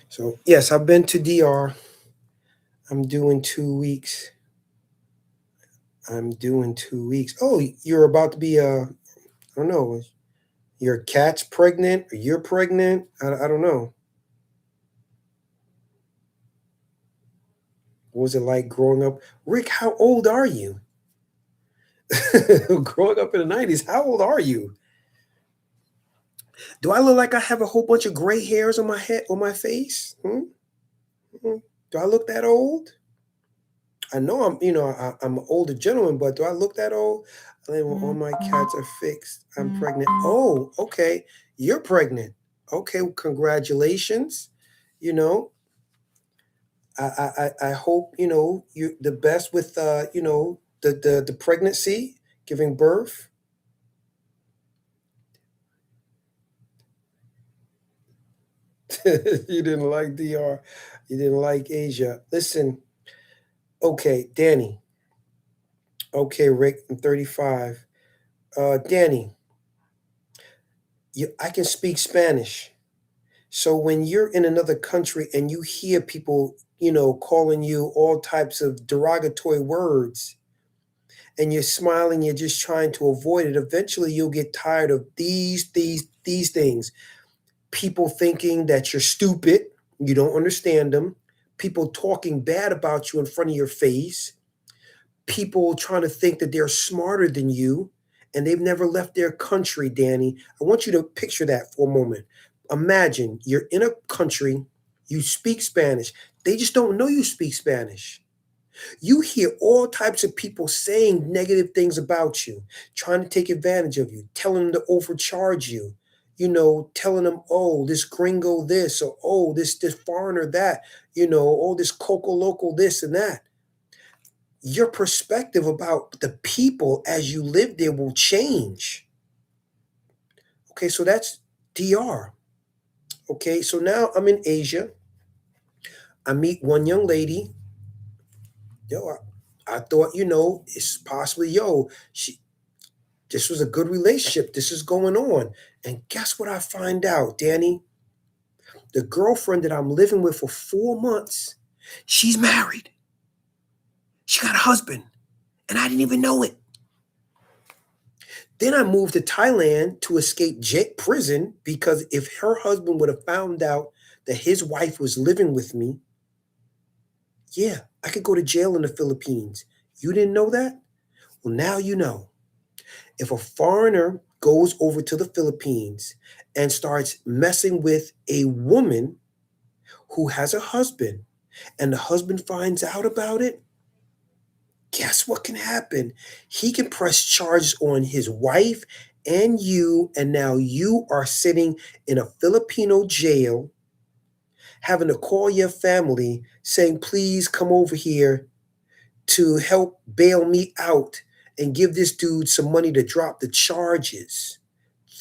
So yes, I've been to DR. I'm doing 2 weeks. I'm doing 2 weeks. Oh, you're about to be I don't know. Your cat's pregnant or you're pregnant? I don't know. What was it like growing up? Rick, how old are you? Growing up in the 90s, how old are you? Do I look like I have a whole bunch of gray hairs on my head, on my face? Hmm? Do I look that old? I know I'm an older gentleman, but do I look that old? I think, well, all my cats are fixed. I'm pregnant. Oh, okay. You're pregnant. Okay, well, congratulations. You know, I hope you the best with the pregnancy, giving birth. You didn't like DR. You didn't like Asia. Listen, okay, Danny. Okay, Rick, I'm 35. Danny, I can speak Spanish. So when you're in another country and you hear people, calling you all types of derogatory words, and you're smiling, you're just trying to avoid it, eventually you'll get tired of these things. People thinking that you're stupid, you don't understand them, people talking bad about you in front of your face, people trying to think that they're smarter than you, and they've never left their country, Danny. I want you to picture that for a moment. Imagine you're in a country, you speak Spanish, they just don't know you speak Spanish. You hear all types of people saying negative things about you, trying to take advantage of you, telling them to overcharge you, telling them, oh, this gringo this, or oh, this foreigner that, oh, this coco local this and that. Your perspective about the people as you live there will change. Okay, so that's DR. Okay, so now I'm in Asia. I meet one young lady. Yo, I thought, it's possibly, this was a good relationship. This is going on. And guess what I find out, Danny? The girlfriend that I'm living with for 4 months, she's married. She got a husband. And I didn't even know it. Then I moved to Thailand to escape prison, because if her husband would have found out that his wife was living with me, yeah, I could go to jail in the Philippines. You didn't know that? Well, now you know. If a foreigner goes over to the Philippines and starts messing with a woman who has a husband, and the husband finds out about it, guess what can happen? He can press charges on his wife and you, and now you are sitting in a Filipino jail, having to call your family saying, please come over here to help bail me out and give this dude some money to drop the charges.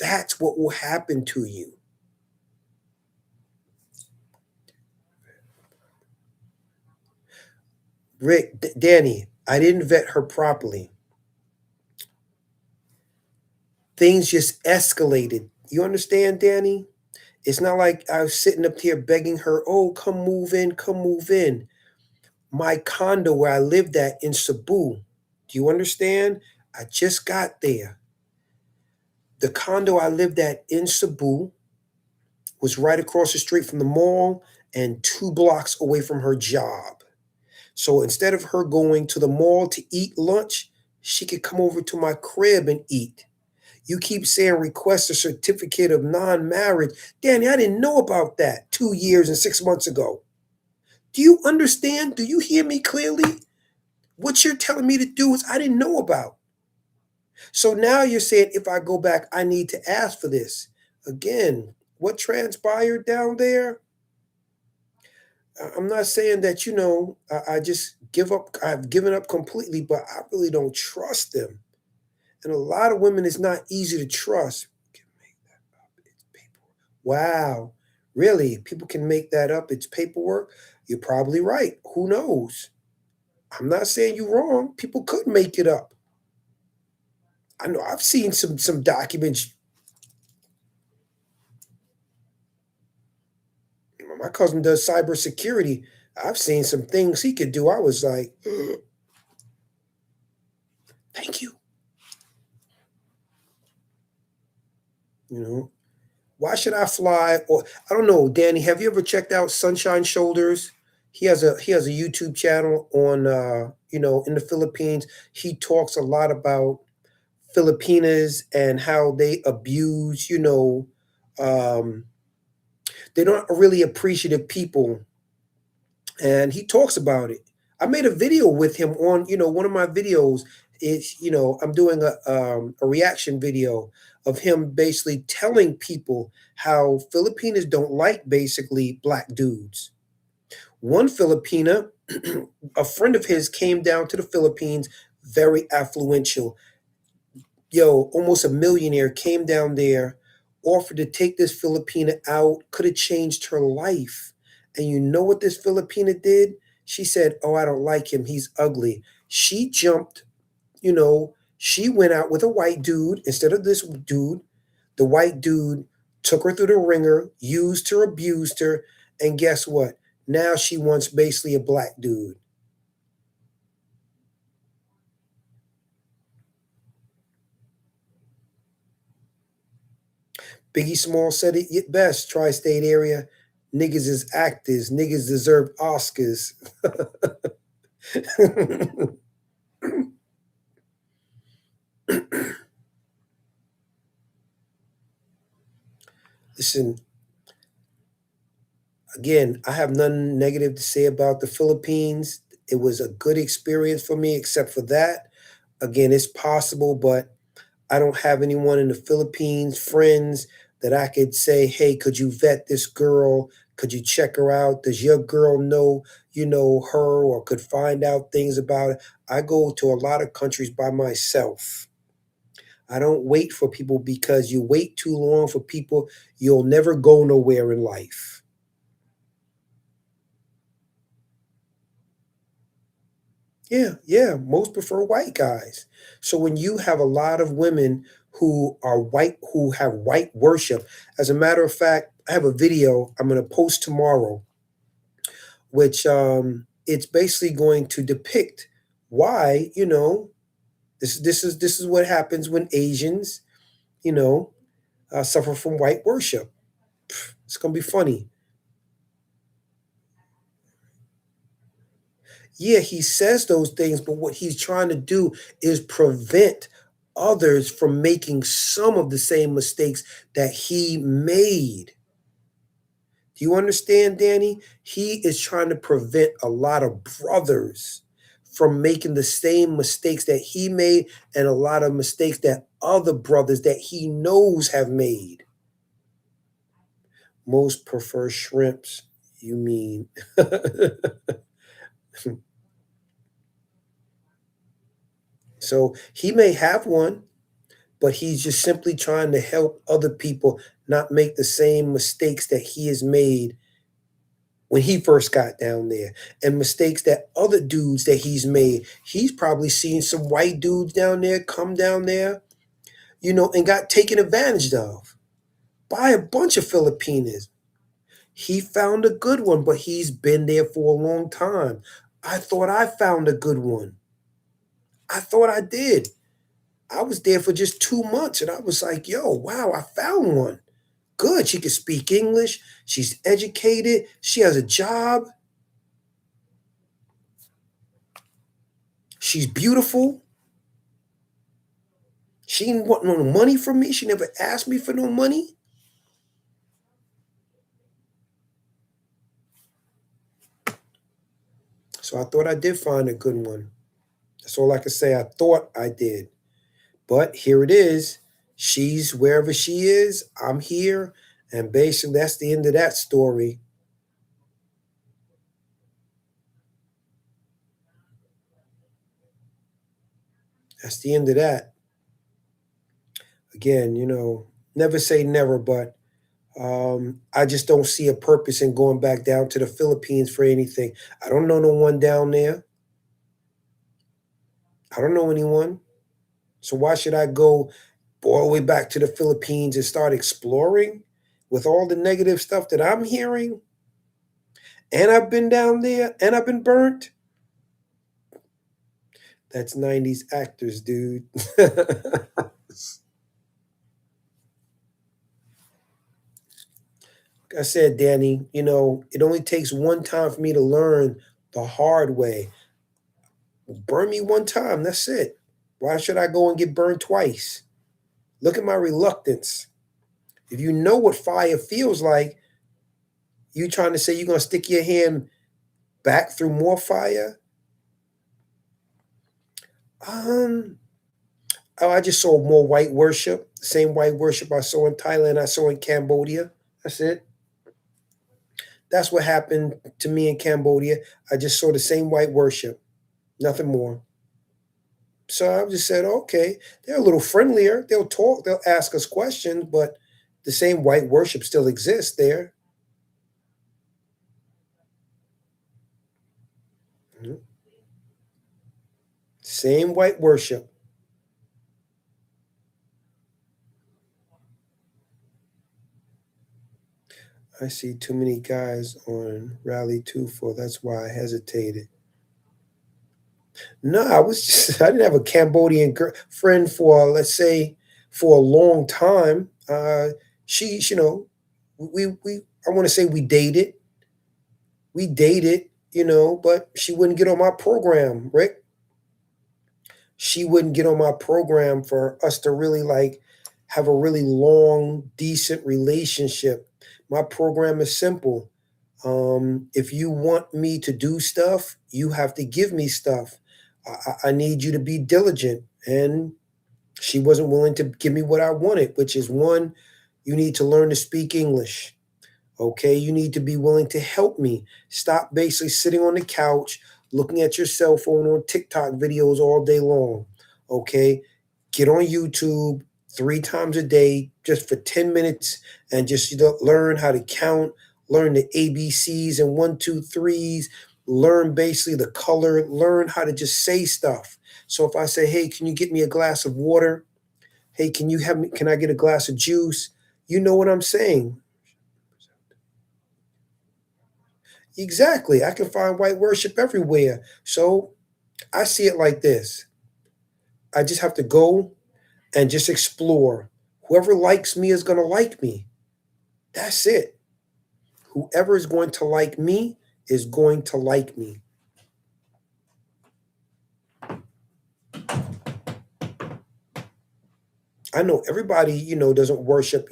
That's what will happen to you. Rick, Danny, I didn't vet her properly. Things just escalated. You understand, Danny? It's not like I was sitting up here begging her, oh, come move in, come move in. My condo where I lived at in Cebu. Do you understand? I just got there. The condo I lived at in Cebu was right across the street from the mall and 2 blocks away from her job. So instead of her going to the mall to eat lunch, she could come over to my crib and eat. You keep saying request a certificate of non-marriage. Danny, I didn't know about that 2 years and 6 months ago. Do you understand? Do you hear me clearly? What you're telling me to do is I didn't know about. So now you're saying if I go back, I need to ask for this. Again, what transpired down there? I'm not saying that, I just give up. I've given up completely, but I really don't trust them. And a lot of women, it's not easy to trust. Can make that up. It's paperwork. Wow. Really? People can make that up. It's paperwork? You're probably right. Who knows? I'm not saying you're wrong. People could make it up. I know I've seen some documents. My cousin does cybersecurity. I've seen some things he could do. I was like, thank you. You know, why should I fly? Or I don't know, Danny. Have you ever checked out Sunshine Shoulders? He has a YouTube channel on in the Philippines. He talks a lot about Filipinas and how they abuse. Um, they're not really appreciative people, and he talks about it. I made a video with him on, one of my videos is, I'm doing a reaction video of him basically telling people how Filipinas don't like basically black dudes. One Filipina, a friend of his came down to the Philippines, very affluential, almost a millionaire, came down there, offered to take this Filipina out, could have changed her life. And you know what this Filipina did? She said, oh, I don't like him. He's ugly. She jumped, she went out with a white dude instead of this dude. The white dude took her through the ringer, used her, abused her. And guess what? Now she wants basically a black dude. Biggie Small said it best, tri-state area. Niggas is actors. Niggas deserve Oscars. Listen, again, I have nothing negative to say about the Philippines. It was a good experience for me, except for that. Again, it's possible, but I don't have anyone in the Philippines, friends that I could say, hey, could you vet this girl? Could you check her out? Does your girl know you know her or could find out things about it? I go to a lot of countries by myself. I don't wait for people because you wait too long for people, you'll never go nowhere in life. Yeah, yeah, most prefer white guys. So when you have a lot of women who are white, who have white worship, as a matter of fact, I have a video I'm going to post tomorrow, which it's basically going to depict why this is what happens when Asians you know suffer from white worship. It's going to be funny. Yeah, he says those things, but what he's trying to do is prevent others from making some of the same mistakes that he made. Do you understand, Danny? He is trying to prevent a lot of brothers from making the same mistakes that he made and a lot of mistakes that other brothers that he knows have made. Most prefer shrimps, you mean. So he may have one, but he's just simply trying to help other people not make the same mistakes that he has made when he first got down there, and mistakes that other dudes that he's made. He's probably seen some white dudes down there come down there, and got taken advantage of by a bunch of Filipinos. He found a good one, but he's been there for a long time. I thought I found a good one. I thought I did. I was there for just 2 months and I was like, yo, wow, I found one. Good. She can speak English. She's educated. She has a job. She's beautiful. She didn't want no money from me. She never asked me for no money. So I thought I did find a good one. That's all I can say. I thought I did. But here it is. She's wherever she is. I'm here. And basically, that's the end of that story. That's the end of that. Again, never say never, but I just don't see a purpose in going back down to the Philippines for anything. I don't know no one down there. I don't know anyone. So why should I go all the way back to the Philippines and start exploring with all the negative stuff that I'm hearing? And I've been down there and I've been burnt. That's 90s actors, dude. Like I said, Danny, it only takes one time for me to learn the hard way. Burn me one time, that's it. Why should I go and get burned twice? Look at my reluctance. If you know what fire feels like, you trying to say you're going to stick your hand back through more fire? Um, oh, I just saw more white worship. The same white worship I saw in Thailand, I saw in Cambodia. That's it. That's what happened to me in Cambodia. I just saw the same white worship, nothing more. So I just said, okay, they're a little friendlier. They'll talk, they'll ask us questions, but the same white worship still exists there. Mhm. Same white worship. I see too many guys on Rally 2 for that's why I hesitated. No, I was just, I didn't have a Cambodian friend for, let's say, for a long time. We I want to say we dated, but she wouldn't get on my program, Rick. She wouldn't get on my program for us to really like have a really long, decent relationship. My program is simple. If you want me to do stuff, you have to give me stuff. I need you to be diligent. And she wasn't willing to give me what I wanted, which is one, you need to learn to speak English. Okay, you need to be willing to help me. Stop basically sitting on the couch looking at your cell phone or TikTok videos all day long. Okay, get on YouTube 3 times a day just for 10 minutes and just learn how to count, learn the ABCs and one, two, threes, learn basically the color, learn how to just say stuff. So if I say, hey, can you get me a glass of water? Hey, can I get a glass of juice? You know what I'm saying. Exactly. I can find white worship everywhere. So I see it like this. I just have to go and just explore. Whoever likes me is going to like me. That's it. Whoever is going to like me is going to like me. I know everybody, doesn't worship,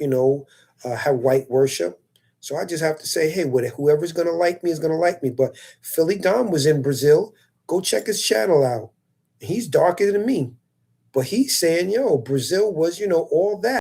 have white worship. So I just have to say, hey, whoever's going to like me is going to like me. But Philly Dom was in Brazil. Go check his channel out. He's darker than me. But he's saying, yo, Brazil was, all that.